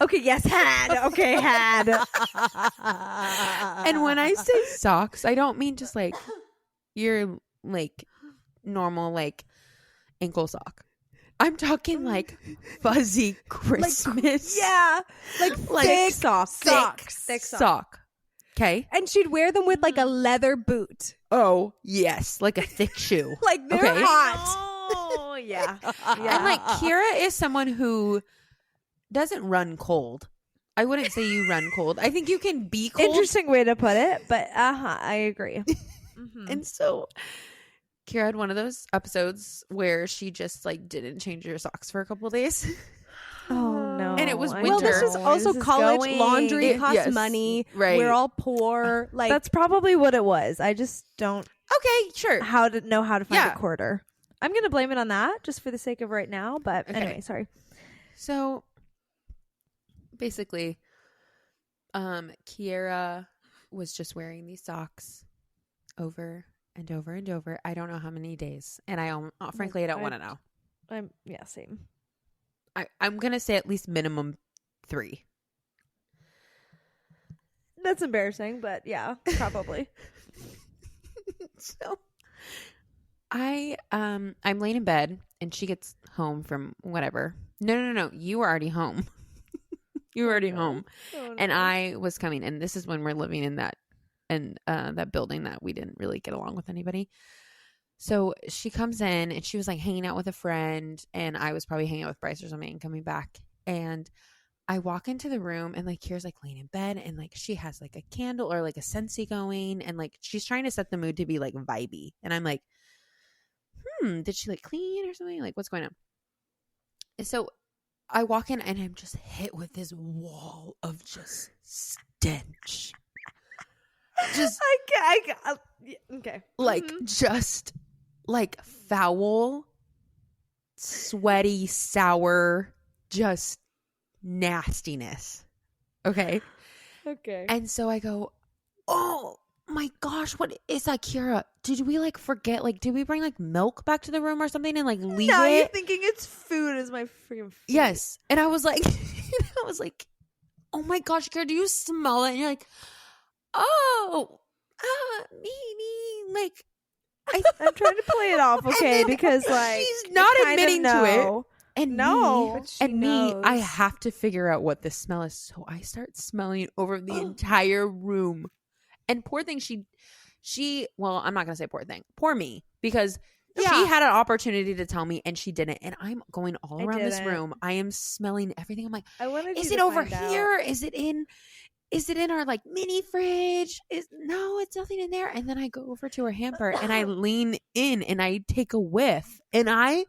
Okay, yes, had. Okay, had. And when I say socks, I don't mean just like your like normal like ankle sock. I'm talking like fuzzy Christmas. Like thick socks. Thick sock. Okay. And she'd wear them with like a leather boot. Oh, yes. Like a thick shoe. Like they're hot. Oh, yeah. And like Kiara is someone who doesn't run cold. I wouldn't say you run cold. I think you can be cold. Interesting way to put it, but I agree. And so Kiara had one of those episodes where she just like didn't change her socks for a couple of days. Oh no. And it was winter. Well, this is also college. Laundry costs yes, money. right. We're all poor. Like That's probably what it was. I just don't Okay, sure. know how to find Yeah. a quarter. I'm going to blame it on that just for the sake of right now, but anyway, sorry. So basically, Kiara was just wearing these socks over and over and over. I don't know how many days. And frankly, I don't want to know. Same. I'm going to say at least minimum 3. That's embarrassing, but yeah, probably. So I'm laying in bed and she gets home from whatever. No. You were already home. You were already home. Oh, And I was coming, and this is when we're living in that building that we didn't really get along with anybody. So she comes in and she was like hanging out with a friend, and I was probably hanging out with Bryce or something and coming back. And I walk into the room and like Kiara's like laying in bed and like she has like a candle or like a Scentsy going, and like she's trying to set the mood to be like vibey. And I'm like, did she like clean or something? Like what's going on? And so I walk in and I'm just hit with this wall of just stench. Just okay. like just like foul, sweaty, sour, just nastiness. Okay. Okay. And so I go, oh my gosh, what is that, Kiara? Did we like forget? Like, did we bring like milk back to the room or something and like leave now it? you're thinking it's food is my freaking food. Yes. And I was like, oh my gosh, Kiara, do you smell it? And you're like, oh, me. Like, I'm trying to play it off, okay? Because like she's not admitting to it. And no, me, I have to figure out what this smell is. So I start smelling over the entire room. And poor thing, she well, I'm not gonna say poor thing, poor me, because she had an opportunity to tell me and she didn't. And I'm going all around this room. I am smelling everything. I'm like, is it over here? Is it in our like mini fridge? No, it's nothing in there. And then I go over to her hamper and I lean in and I take a whiff, and I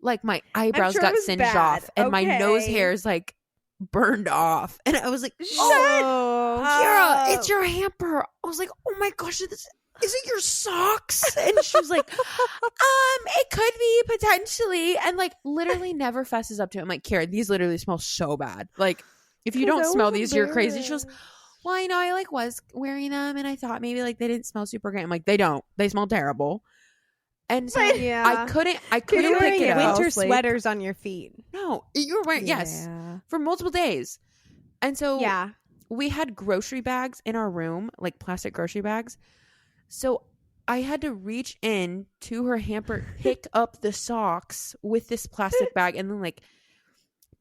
like my eyebrows got singed off and my nose hairs like burned off, and I was like, oh, Kiara, it's your hamper. I was like, oh my gosh, is it your socks? And she was like, it could be potentially, and like literally never fesses up to it. I'm like, Kiara, these literally smell so bad. Like, if you don't smell these, you're crazy. She goes, well, I know I like was wearing them and I thought maybe like they didn't smell super great. I'm like, they don't. They smell terrible. And so I couldn't pick it up. Winter sweaters on your feet. No, you were wearing, yes, for multiple days. And so we had grocery bags in our room, like plastic grocery bags. So I had to reach in to her hamper, pick up the socks with this plastic bag, and then like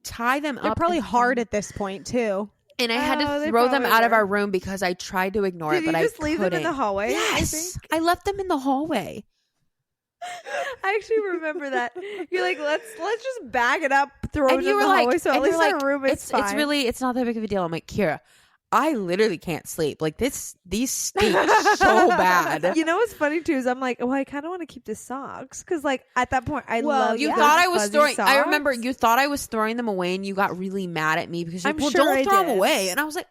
tie them They're up. probably hard at this point too. And I had to throw them out of our room because I tried to ignore it, but I couldn't. Did you just leave them in the hallway? Yes, I left them in the hallway. I actually remember that. You're like, let's just bag it up, throw it in the hallway, so at least our room is fine. It's not that big of a deal. I'm like, Kiara, I literally can't sleep. Like these stink so bad. You know what's funny too is I'm like, well, I kind of want to keep the socks because like at that point I love. You thought I was throwing. Socks. I remember you thought I was throwing them away, and you got really mad at me because you're like, well, don't throw them away. And I was like,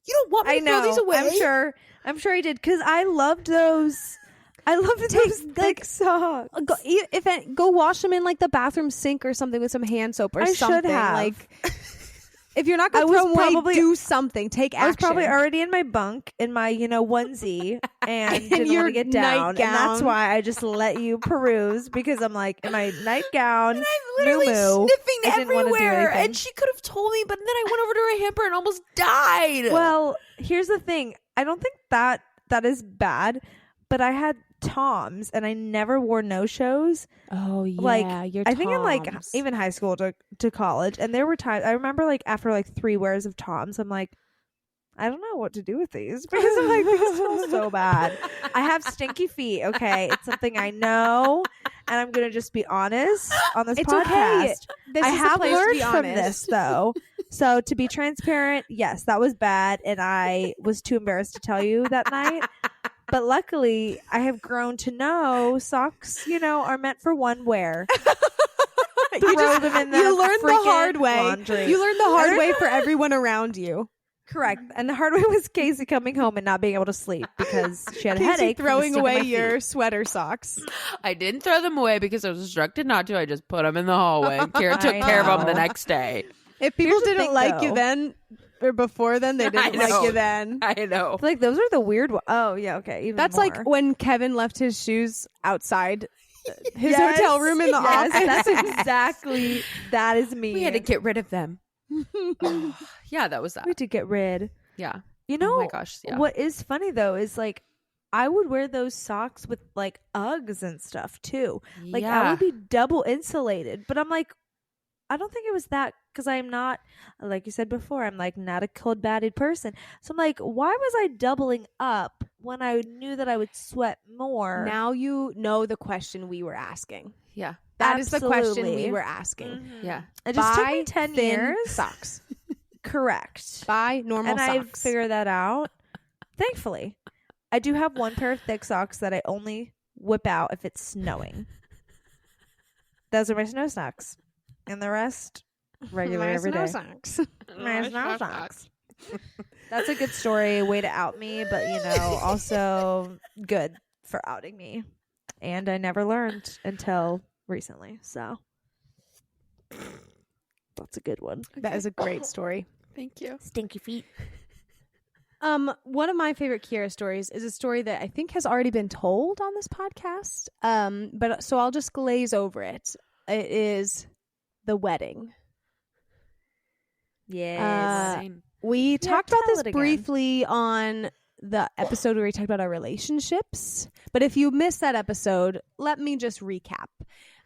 you don't want me to throw these away? I'm sure I did because I loved those. I love those thick socks. Go wash them in like the bathroom sink or something with some hand soap or something. Should have. Like, if you're not going to throw them away, do something. Take action. I was probably already in my bunk in my onesie and didn't want to get down, and that's why I just let you peruse because I'm like in my nightgown. And I'm literally sniffing everywhere, and she could have told me, but then I went over to her hamper and almost died. Well, here's the thing. I don't think that is bad, but I had Toms and I never wore no-shows. Oh yeah, like your I think in like Toms. even high school to college, and there were times I remember like after like 3 wears of Toms, I'm like, I don't know what to do with these because I'm like, these smell so bad. I have stinky feet. Okay, it's something I know, and I'm gonna just be honest on this podcast. Okay. I have learned from this though. So to be transparent, yes, that was bad, and I was too embarrassed to tell you that night. But luckily, I have grown to know socks, are meant for one wear. You learned the hard way. Laundry. You learned the hard way for everyone around you. Correct. And the hard way was Casey coming home and not being able to sleep because she had a headache. Throwing away your sweater socks. I didn't throw them away because I was instructed not to. I just put them in the hallway. Kiara took care of them the next day. If people didn't like you then or before then, they didn't like you then. I know. Like those are the weird ones. Oh, yeah. Okay. Even That's more. like when Kevin left his shoes outside his hotel room in the office. That's exactly, that is me. We had to get rid of them. Yeah, that was that. We had to get rid. Yeah. You know, oh my gosh, yeah. What is funny though is like I would wear those socks with like Uggs and stuff too. Like I would be double insulated, but I'm like, I don't think it was that because I'm not, like you said before, I'm like not a cold-blooded person. So I'm like, why was I doubling up when I knew that I would sweat more? Now you know the question we were asking. Yeah. That is the question we were asking. Mm-hmm. Yeah. It just took me 10 years. Socks. Correct. Buy normal socks. And I figured that out. Thankfully. I do have one pair of thick socks that I only whip out if it's snowing. Those are my snow socks. And the rest, regular every day. Socks. My snow socks. That's a good story. Way to out me, but also good for outing me. And I never learned until recently. So that's a good one. Okay. That is a great story. Thank you. Stinky feet. One of my favorite Kiara stories is a story that I think has already been told on this podcast. But so I'll just glaze over it. It is the wedding. Yes. We talked about this briefly on the episode where we talked about our relationships. But if you missed that episode, let me just recap.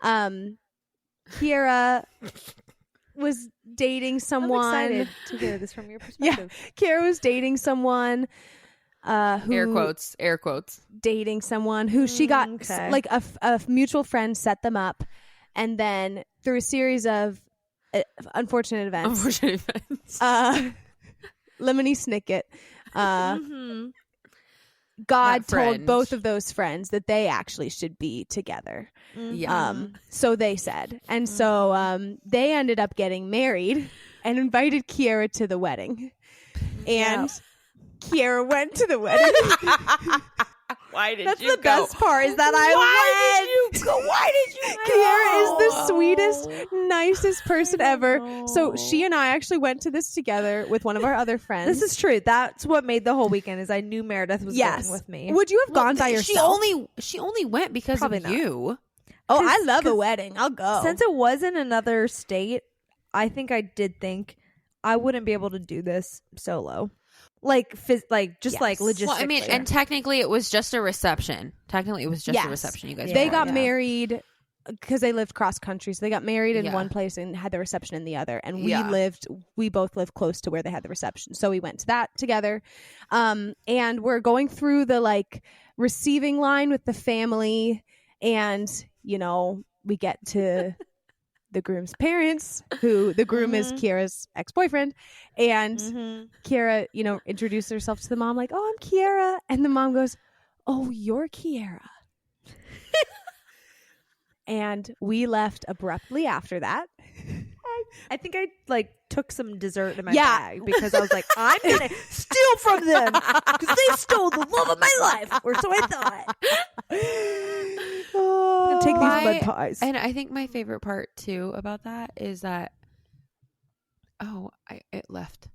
Kiara was dating someone. I'm excited to hear this from your perspective. Yeah, Kiara was dating someone who air quotes dating someone who she got like a mutual friend set them up, and then through a series of unfortunate events, Lemony Snicket, God told both of those friends that they actually should be together. So they said, and so they ended up getting married and invited Kiara to the wedding, and Kiara went to the wedding. Why did That's you the best part is that I went. Why did you go? Kiara is the sweetest, nicest person ever. So she and I actually went to this together with one of our other friends. This is true. That's what made the whole weekend is I knew Meredith was going with me. Would you have gone by yourself? She only went because Probably of not. you. Oh, I love a wedding. I'll go. Since it was in another state, I think I did think I wouldn't be able to do this solo. Like logistically. Well, I mean, and technically it was just a reception. Technically it was just a reception. You guys, they got married because they lived cross country. So they got married in one place and had the reception in the other. And we both lived close to where they had the reception. So we went to that together. And we're going through the like receiving line with the family. And, you know, we get to the groom's parents, who the groom is Kiara's ex-boyfriend. And Kiara, you know, introduced herself to the mom like, oh, I'm Kiara. And the mom goes, oh, you're Kiara. And we left abruptly after that. I think I like took some dessert in my bag because I was like, I'm gonna steal from them because they stole the love of my life, or so I thought. I'm gonna take these mud pies. And I think my favorite part too about that is that it left.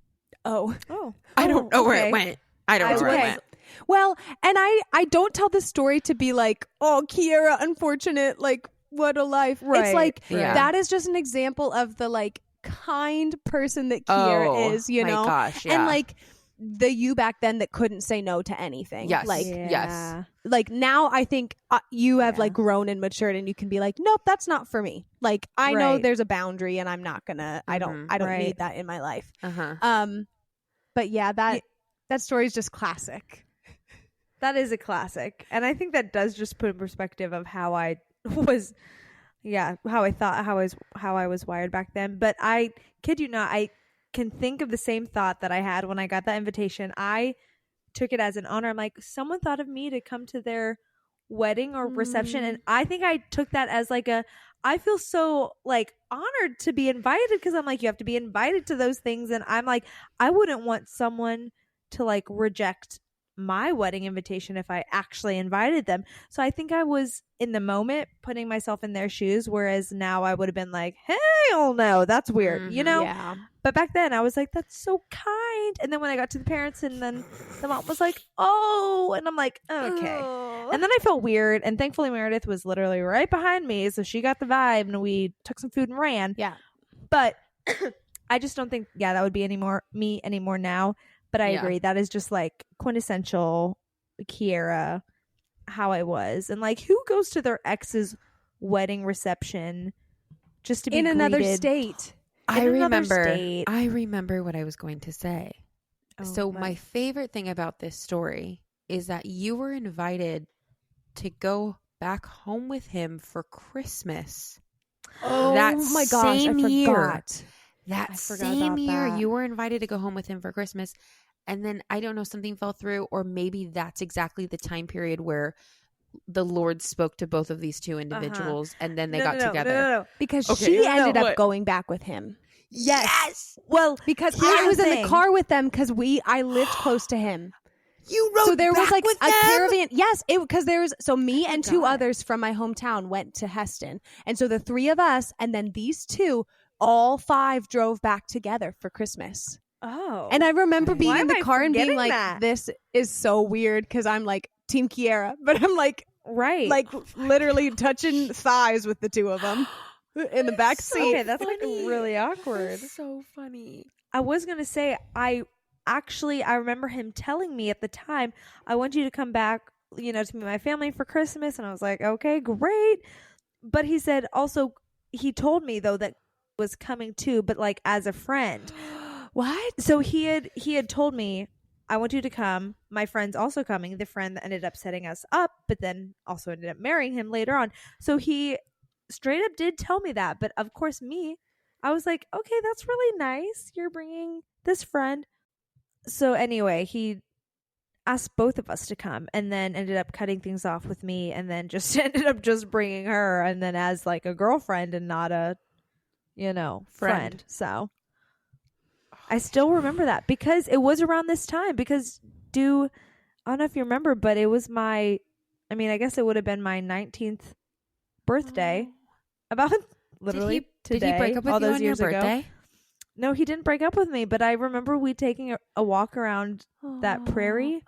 I don't know where it went. I don't know where it went. Well, and I don't tell this story to be like, oh, Kiara, unfortunate, like, what a life. Right. It's like, that is just an example of the, like, kind person that Kiara is, you know? Gosh, and, like, the you back then that couldn't say no to anything. Yes. Like, yes. Like, now I think you have, like, grown and matured and you can be like, nope, that's not for me. Like, I know there's a boundary and I'm not gonna, I don't need that in my life. But yeah, that story is just classic. That is a classic. And I think that does just put in perspective of how I was, how I was wired back then. But I kid you not, I can think of the same thought that I had when I got that invitation. I took it as an honor. I'm like, someone thought of me to come to their wedding or reception. And I think I took that as like I feel so like honored to be invited, because I'm like, you have to be invited to those things. And I'm like, I wouldn't want someone to like reject my wedding invitation if I actually invited them. So I think I was in the moment putting myself in their shoes, whereas now I would have been like, hell no, that's weird, you know? Yeah. But back then I was like, that's so kind. And then when I got to the parents and then the mom was like, oh, and I'm like, okay. Oh. And then I felt weird. And thankfully Meredith was literally right behind me. So she got the vibe and we took some food and ran. Yeah. But I just don't think, that would be me anymore now. But I agree. That is just like quintessential Kiara, how I was. And like, who goes to their ex's wedding reception just to be in greeted? Another state? I remember what I was going to say. My favorite thing about this story is that you were invited to go back home with him for Christmas. Oh my gosh, I forgot. That same year, you were invited to go home with him for Christmas. And then, I don't know, something fell through, or maybe that's exactly the time period where the Lord spoke to both of these two individuals, and then they got together. No. Because she ended up going back with him. Yes. Well, because I was in the car with them because I lived close to him. You rode so there back was like with a them? caravan. Yes, because there was me and two others from my hometown went to Heston, and so the three of us, and then these two, all five drove back together for Christmas. Oh. And I remember being in the car and being like, that? this is so weird, because I'm like Team Kiara, but I'm like, like literally touching thighs with the two of them in the back seat. Okay, that's like really awkward. That's so funny. I was going to say, I remember him telling me at the time, I want you to come back, to meet my family for Christmas. And I was like, okay, great. But he said also, he told me though that was coming too, but like as a friend. What? So he had told me, I want you to come. My friend's also coming. The friend that ended up setting us up, but then also ended up marrying him later on. So he straight up did tell me that. But of course I was like, okay, that's really nice. You're bringing this friend. So anyway, he asked both of us to come, and then ended up cutting things off with me, and then just ended up just bringing her, and then as like a girlfriend and not a, friend. So I still remember that because it was around this time, because I don't know if you remember, but it was I guess it would have been my 19th birthday. About literally today. Did he break up with all you those on years your birthday? ago. No, he didn't break up with me, but I remember we taking a walk around that prairie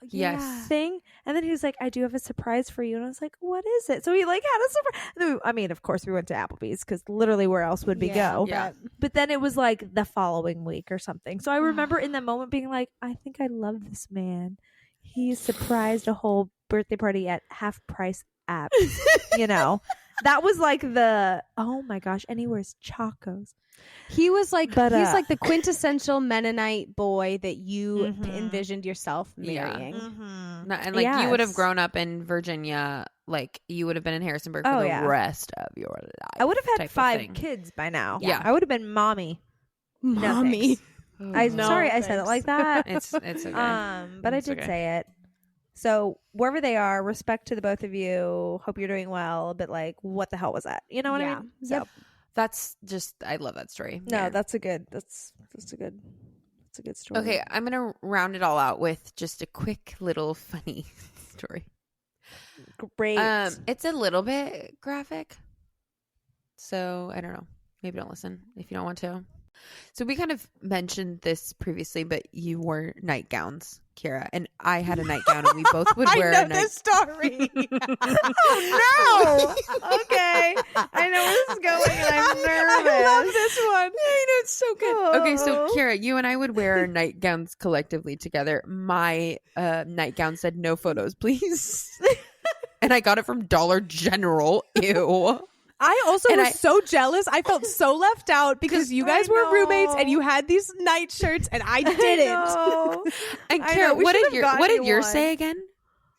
thing, and then he was like, I do have a surprise for you, and I was like, what is it? So he like had a surprise. I mean, of course we went to Applebee's because literally where else would we go? Yeah. But then it was like the following week or something. So I remember in that moment being like, I think I love this man. He surprised a whole birthday party at half price apps. You know, that was like oh my gosh, and he wears chacos. He was like, he's like the quintessential Mennonite boy that you envisioned yourself marrying. And like you would have grown up in Virginia, like you would have been in Harrisonburg for the rest of your life. I would have had 5 kids by now. Yeah. I would have been mommy. Mommy. Sorry, I said it like that. It's okay. But I did say it. So wherever they are, respect to the both of you. Hope you're doing well. But like, what the hell was that? You know what I mean? So that's just, I love that story. No, that's a good story. Okay, I'm gonna round it all out with just a quick little funny story. Great. It's a little bit graphic, so I don't know. Maybe don't listen if you don't want to. So we kind of mentioned this previously, but you wore nightgowns, Kiara, and I had a nightgown, and we both would wear I know this story. Oh no! Okay, I know where this is going, and I'm nervous. I love this one. I know, it's so good. Okay, so Kiara, you and I would wear our nightgowns collectively together. My nightgown said "No photos, please," and I got it from Dollar General. Ew. I also was so jealous. I felt so left out because you guys were roommates and you had these night shirts and I didn't. And Kiara, what did yours say again?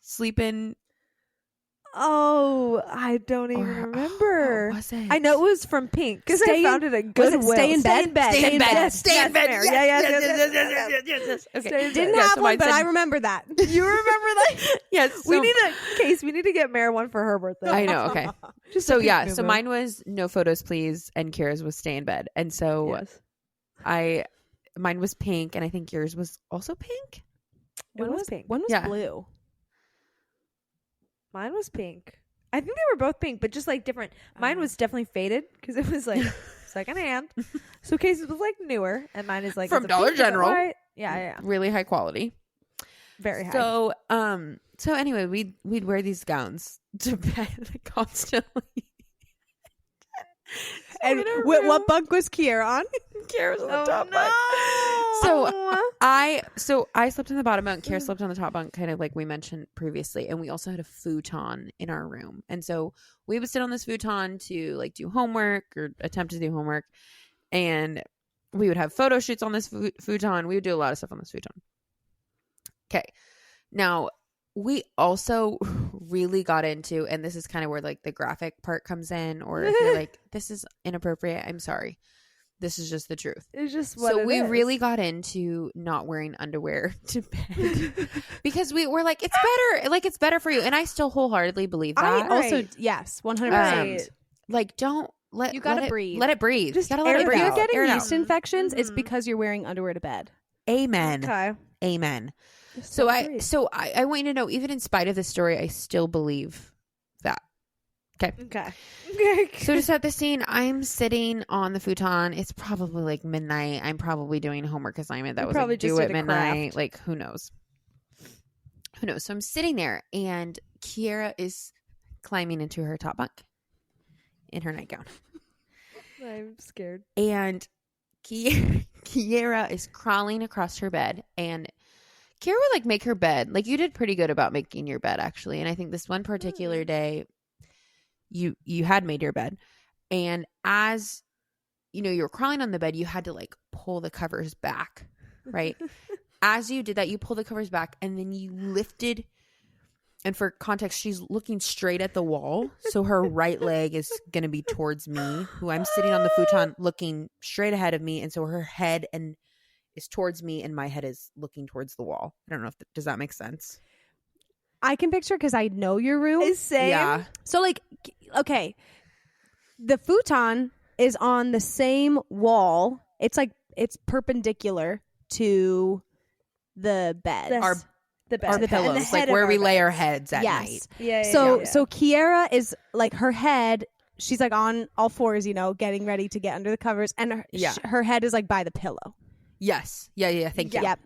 Sleep in. Oh, I don't even remember. What was it? I know it was from Pink because I found it at Goodwill. Stay in bed? Stay in bed. Stay in bed. Yes. Okay. Didn't have one, but I remember that. You remember that? Yes. We need to get Mare one for her birthday. I know. Okay. So mine was no photos, please, and Kira's was stay in bed, and so mine was pink, and I think yours was also pink. One was pink. One was blue. Mine was pink. I think they were both pink, but just like different. Mine was definitely faded because it was like secondhand. So Casey's was like newer, and mine is like from Dollar General. Yeah, really high quality, very high. So anyway, we'd wear these gowns to bed constantly. And what bunk was Kiara on? Kiara was on the top bunk. So I slept in the bottom bunk. Kiara slept on the top bunk, kind of like we mentioned previously. And we also had a futon in our room. And so we would sit on this futon to like do homework or attempt to do homework. And we would have photo shoots on this futon. We would do a lot of stuff on this futon. Okay. Now, we also really got into, and this is kind of where like the graphic part comes in, or if you're like, this is inappropriate, I'm sorry. This is just the truth. It's just what we really got into not wearing underwear to bed because we were like, it's better. Like, it's better for you. And I still wholeheartedly believe that. I also, yes, 100%. Like, don't you gotta breathe. Let it breathe. Just gotta let it breathe. If you're getting yeast infections, it's because you're wearing underwear to bed. Amen. Okay. Amen. So I want you to know, even in spite of this story, I still believe that. Okay. So to set the scene, I'm sitting on the futon. It's probably like midnight. I'm probably doing a homework assignment that was like due at midnight. Like, who knows? So I'm sitting there, and Kiara is climbing into her top bunk in her nightgown. I'm scared. And Kiara is crawling across her bed, and Kiara would like make her bed. Like, you did pretty good about making your bed, actually. And I think this one particular day, you had made your bed, and as you know, you were crawling on the bed, you had to like pull the covers back, right? As you did that, you pulled the covers back, and then you lifted. And for context, she's looking straight at the wall, so her right leg is going to be towards me, who I'm sitting on the futon looking straight ahead of me, and so her head is towards me, and my head is looking towards the wall. I don't know if does that make sense. I can picture because I know your room. Same. Yeah. So like, okay, the futon is on the same wall. It's like it's perpendicular to the bed. The bed. Our pillows, like where we lay our heads at night. Yeah. So Kiara is like, her head she's like on all fours, getting ready to get under the covers, and her head is like by the pillow. Yes. Yeah. Thank you. Yep.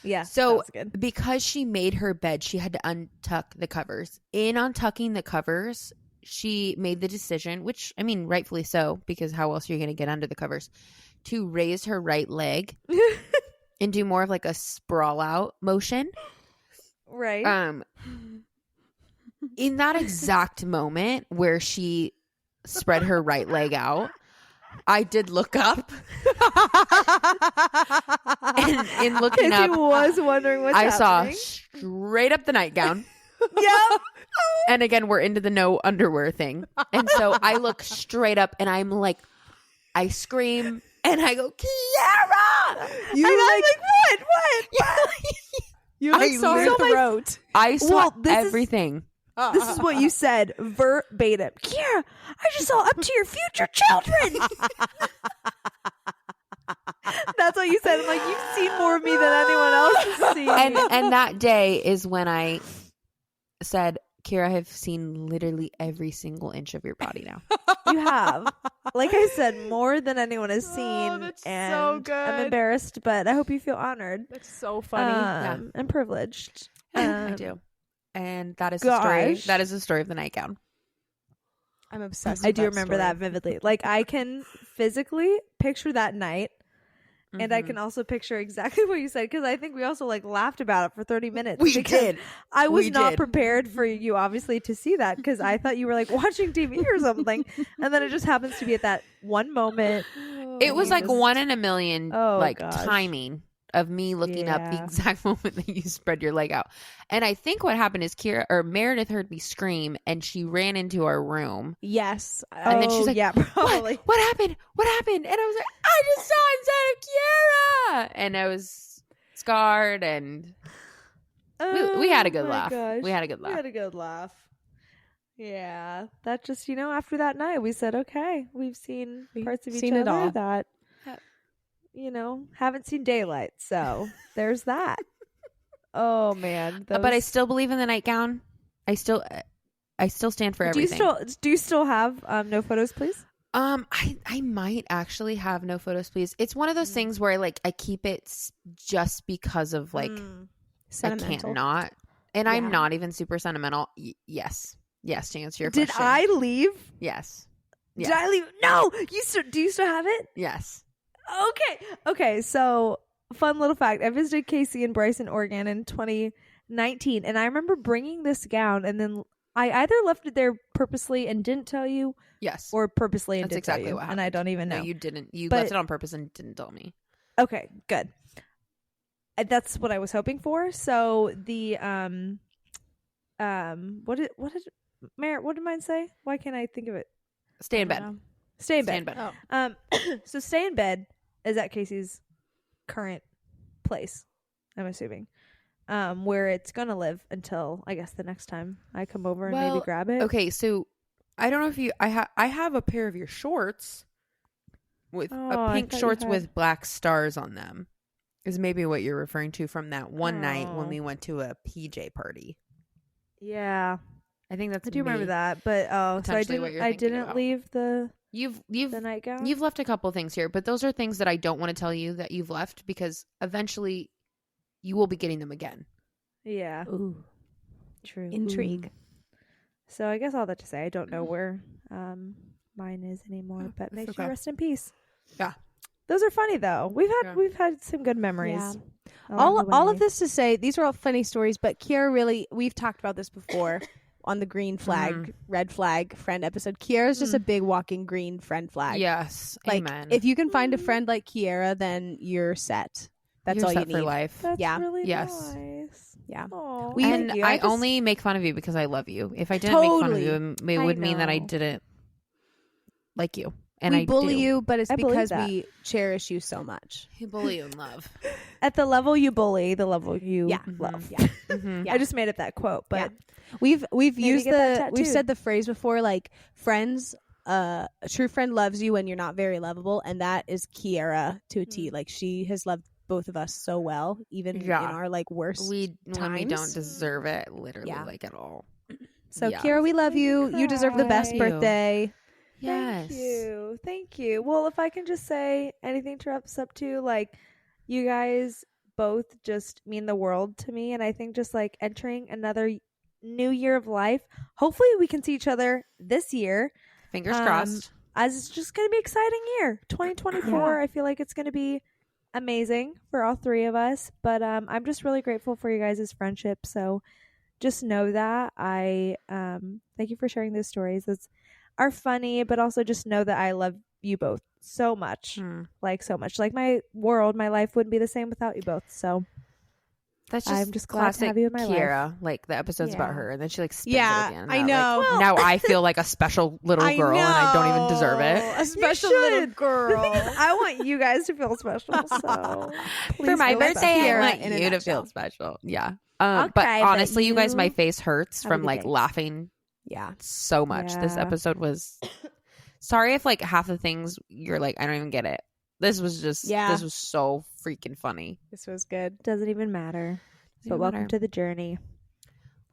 Yeah. So because she made her bed, she had to untuck the covers. In untucking the covers, she made the decision, which, I mean, rightfully so, because how else are you going to get under the covers, to raise her right leg and do more of like a sprawl out motion. Right. In that exact moment where she spread her right leg out, I did look up. And in looking up, he was wondering what's happening. saw straight up the nightgown. Yep. And again, we're into the no underwear thing. And so I look straight up and I'm like, I scream and I go, Kiara! You and like what? You like saw her throat. I saw everything. This is what you said verbatim. Kiara, I just saw up to your future children. That's what you said. I'm like, you've seen more of me than anyone else has seen. And that day is when I said, Kiara, I have seen literally every single inch of your body now. You have. Like I said, more than anyone has seen. That's and so good. I'm embarrassed, but I hope you feel honored. That's so funny. And privileged. I do. And that is the story. That is the story of the nightgown. I'm obsessed. I with do remember that vividly. Like I can physically picture that night. And I can also picture exactly what you said, because I think we also like laughed about it for 30 minutes. We did. I was not prepared for you, obviously, to see that, because I thought you were like watching TV or something, and then it just happens to be at that one moment. It was like 1 in a million, gosh. timing of me looking up the exact moment that you spread your leg out. And I think what happened is Meredith heard me scream and she ran into our room. Yes. And then she's like, yeah, probably. What happened? What happened? And I was like, I just saw inside of Kiara. And I was scarred and we had a good laugh. Gosh. We had a good laugh. We had a good laugh. Yeah. That just, after that night, we said, okay, we've seen parts of each seen it other all. that, haven't seen daylight. So there's that. Oh, man. But I still believe in the nightgown. I still stand for everything. Do you still have no photos, please? I might actually have no photos, please. It's one of those things where I keep it just because of I can't not, and I'm not even super sentimental. Yes, to answer your question. Did I leave? Yes. Did I leave? No. Do you still have it? Yes. Okay. So fun little fact: I visited Casey and Bryce in Oregon in 2019, and I remember bringing this gown, and then I either left it there purposely and didn't tell you. Yes. Or purposely and That's did exactly tell you, what happened. and I don't even know. No, you didn't. You left it on purpose and didn't tell me. Okay, good. That's what I was hoping for. So the what did Merritt? What did mine say? Why can't I think of it? Stay in bed. Stay in bed. Oh. So stay in bed is at Casey's current place, I'm assuming, where it's gonna live until I guess the next time I come over and maybe grab it. Okay, so I don't know if I have a pair of your shorts with pink shorts with black stars on them. Is maybe what you're referring to from that one night when we went to a PJ party. Yeah, I think that's. I do remember that, but so I didn't leave the the nightgown. You've left a couple things here, but those are things that I don't want to tell you that you've left because eventually you will be getting them again. Yeah. Ooh. True. Intrigue. So I guess all that to say, I don't know where mine is anymore, but may she rest in peace. Yeah. Those are funny though. We've had some good memories. Yeah. All of this to say, these are all funny stories, but Kiara really, we've talked about this before on the green flag, red flag friend episode. Kiara's just a big walking green friend flag. Yes. Like, amen. if you can find a friend like Kiara, then you're set. That's you're all set you need. for life. That's really Yes. nice. Yeah. Aww. And I only make fun of you because I love you. If I didn't make fun of you, it would mean that I didn't like you. And we bully you, but it's because that. we cherish you so much. You bully in love. At the level you bully, the level you love. Yeah. I just made up that quote, but we've used we've said the the phrase before, like friends. A true friend loves you when you're not very lovable, and that is Kiara to a T. Like she has loved both of us so well, even in our like worst when we times. don't deserve it, literally, like at all. So Kiara, we love you. You deserve the best birthday. Yes. Thank you. Well, if I can just say anything to wrap us up to, like, you guys both just mean the world to me, and I think just like entering another new year of life, hopefully we can see each other this year. Fingers crossed. As it's just going to be an exciting year. 2024, I feel like it's going to be amazing for all three of us, but I'm just really grateful for you guys' friendship. So just know that I thank you for sharing those stories that are funny, but also just know that I love you both so much. Like so much. Like my life wouldn't be the same without you both. So that's just I'm just glad to have you in my Kiara, life. like the episode's about her, and then she like spins it Yeah, again. I know. Like, now I feel like a special little girl, and I don't even deserve it. A special little girl. The thing is, I want you guys to feel special. So for my birthday, I want in a you to nutshell. feel special. Yeah. Okay, but honestly, you guys, my you face hurts have a from good like day. laughing. Yeah. So much. This Yeah. episode was. Sorry if like half the things you're like, I don't even get it. This was just. This was so freaking funny. This was good. Doesn't even matter. But welcome to the journey.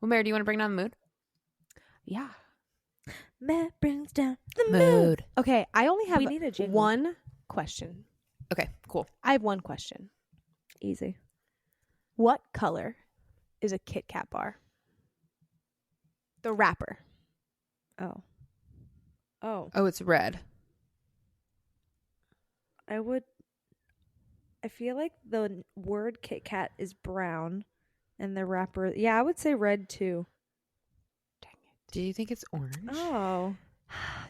Well, Mary, do you want to bring down the mood? Yeah. Matt brings down the mood. Okay, I only have We need a jingle. one question. Okay, cool. I have one question. Easy. What color is a Kit Kat bar? The wrapper. Oh, Oh, it's red. I feel like the word Kit Kat is brown, and the wrapper. Yeah, I would say red too. Do you think it's orange? Oh,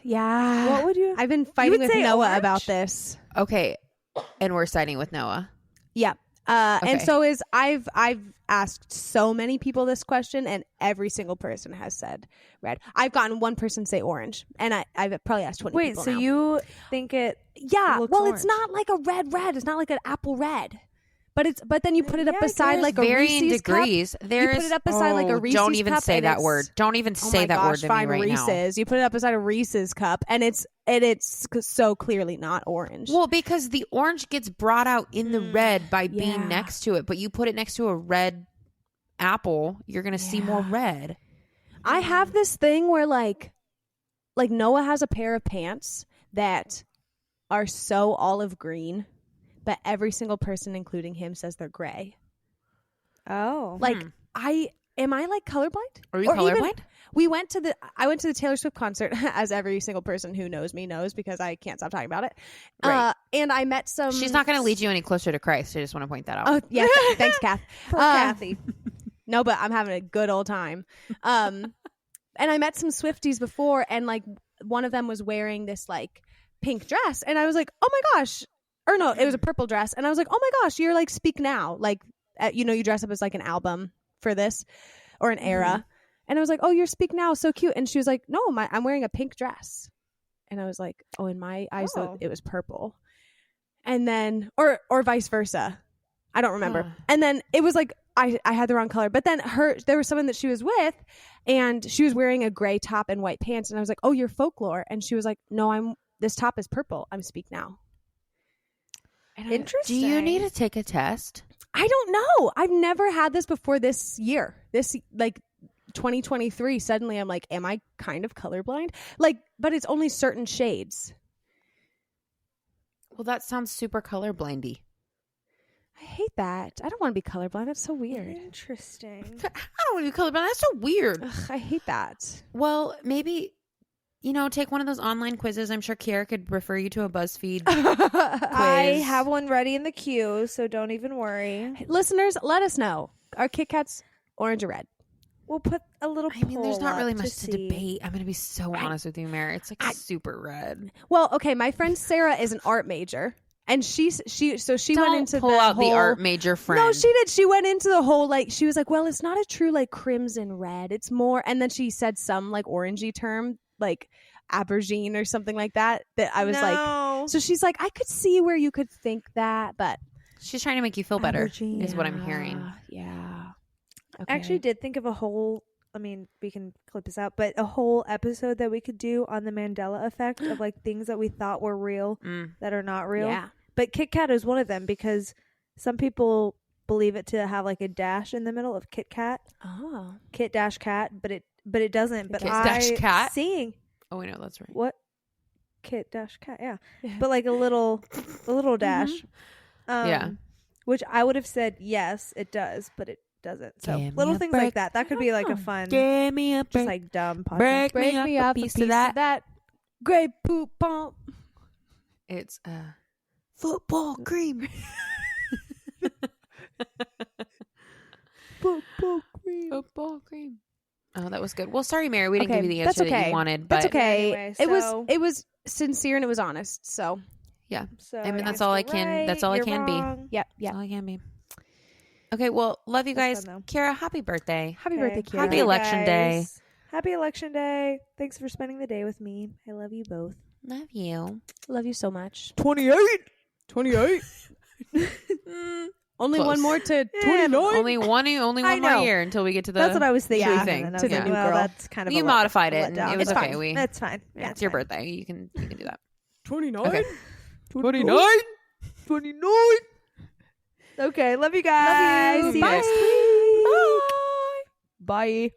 Yeah. what would you? I've been fighting would with say Noah orange? about this. Okay, and we're siding with Noah. Yeah. Okay. And so is I've asked so many people this question, and every single person has said red. I've gotten one person say orange, and I've probably asked 20 Wait, people so now. you think it? Yeah, looks well, orange. it's not like a red. It's not like an apple red, but then you put it up Yeah, I beside guess. like a Varying Reese's degrees. cup. There's, You put it up beside like a Reese's don't even cup, say and that it's- word. Don't even Oh say my that gosh, word to fine, me right now. Reese's. You put it up beside a Reese's cup, and it's so clearly not orange. Well, because the orange gets brought out in the red by yeah. being next to it, but you put it next to a red apple, you're gonna see more red. I have this thing where like Noah has a pair of pants that are so olive green, but every single person, including him, says they're gray. Oh, Like am I like colorblind? Are you Or even- colorblind? I went to the Taylor Swift concert, as every single person who knows me knows, because I can't stop talking about it. Right. And I met some. She's not gonna lead you any closer to Christ. I just want to point that out. Oh yeah, thanks, Kath. poor Kathy. No, but I'm having a good old time. And I met some Swifties before, and like one of them was wearing this like pink dress, and I was like, oh my gosh. Or no, it was a purple dress, and I was like, oh my gosh, you're like Speak Now, like you dress up as like an album for this or an era, and I was like, oh, you're Speak Now, so cute, and she was like, no, I'm wearing a pink dress, and I was like, oh, in my eyes, Oh. it was purple, and then or vice versa, I don't remember, and then it was like. I had the wrong color, but then there was someone that she was with, and she was wearing a gray top and white pants, and I was like, "Oh, you're Folklore," and she was like, "No, this top is purple. I'm Speak Now." And Do Interesting. you need to take a test? I don't know. I've never had this before this year. This like 2023. Suddenly, I'm like, "Am I kind of colorblind?" Like, but it's only certain shades. Well, that sounds super colorblindy. I hate that. I don't want to be colorblind. That's so weird. Interesting. I don't want to be colorblind. That's so weird. Ugh, I hate that. Well, maybe, take one of those online quizzes. I'm sure Kiara could refer you to a BuzzFeed. I have one ready in the queue, so don't even worry. Listeners, let us know. Are Kit Kats orange or red? We'll put a little. I mean, there's poll not really up much to see. debate. I'm going to be so honest with you, Mary. It's like super red. Well, okay, my friend Sarah is an art major, and she Don't went into pull the out whole, the art major friend. No, she did. She went into the whole she was like, well, it's not a true like crimson red. It's more, and then she said some like orangey term like aubergine or something like that. That I was like, so she's like, I could see where you could think that, but She's trying to make you feel better, Aubergine. is what I'm hearing. Yeah. I actually did think of a whole. I mean, we can clip this out, but a whole episode that we could do on the Mandela effect of like things that we thought were real that are not real. Yeah. But Kit Kat is one of them because some people believe it to have like a dash in the middle of Kit Kat, Oh. Kit dash cat, but it but it doesn't. But Kit-cat? seeing. Oh, I know that's right. What? Kit-cat, yeah. But like a little dash. Yeah. Which I would have said yes, it does, but it doesn't. So Give little me a things break. like that. That could be like a fun, Give me a just break. like dumb podcast. Break me up a piece of that. Great poop pump. It's football cream. Football cream. Oh, that was good. Well, sorry, Mary, we didn't give you the answer that you wanted, but that's okay. Anyway, It was sincere and it was honest. So yeah. So I mean, that's guess all I we're can. right, That's all I you're can wrong. yeah, That's all I can be. Okay. Well, love you That's guys. fun, Kiara, happy birthday. happy Okay. birthday, Kiara. Happy You election day. guys. Happy election day. Thanks for spending the day with me. I love you both. Love you. Love you so much. 28. 28. Only Close. one more to Yeah, 29. Only one I more know. year until we get to the. That's what I was thinking. Yeah, thing. And I to was the like, new well, girl. that's kind of You a modified it. let And down. it was It's okay. fine. That's fine. Yeah, Yeah, it's your birthday. You can do that. 29. Okay. 29. 29. Okay, love you guys. Love you. See you Bye. next week. Bye. Bye.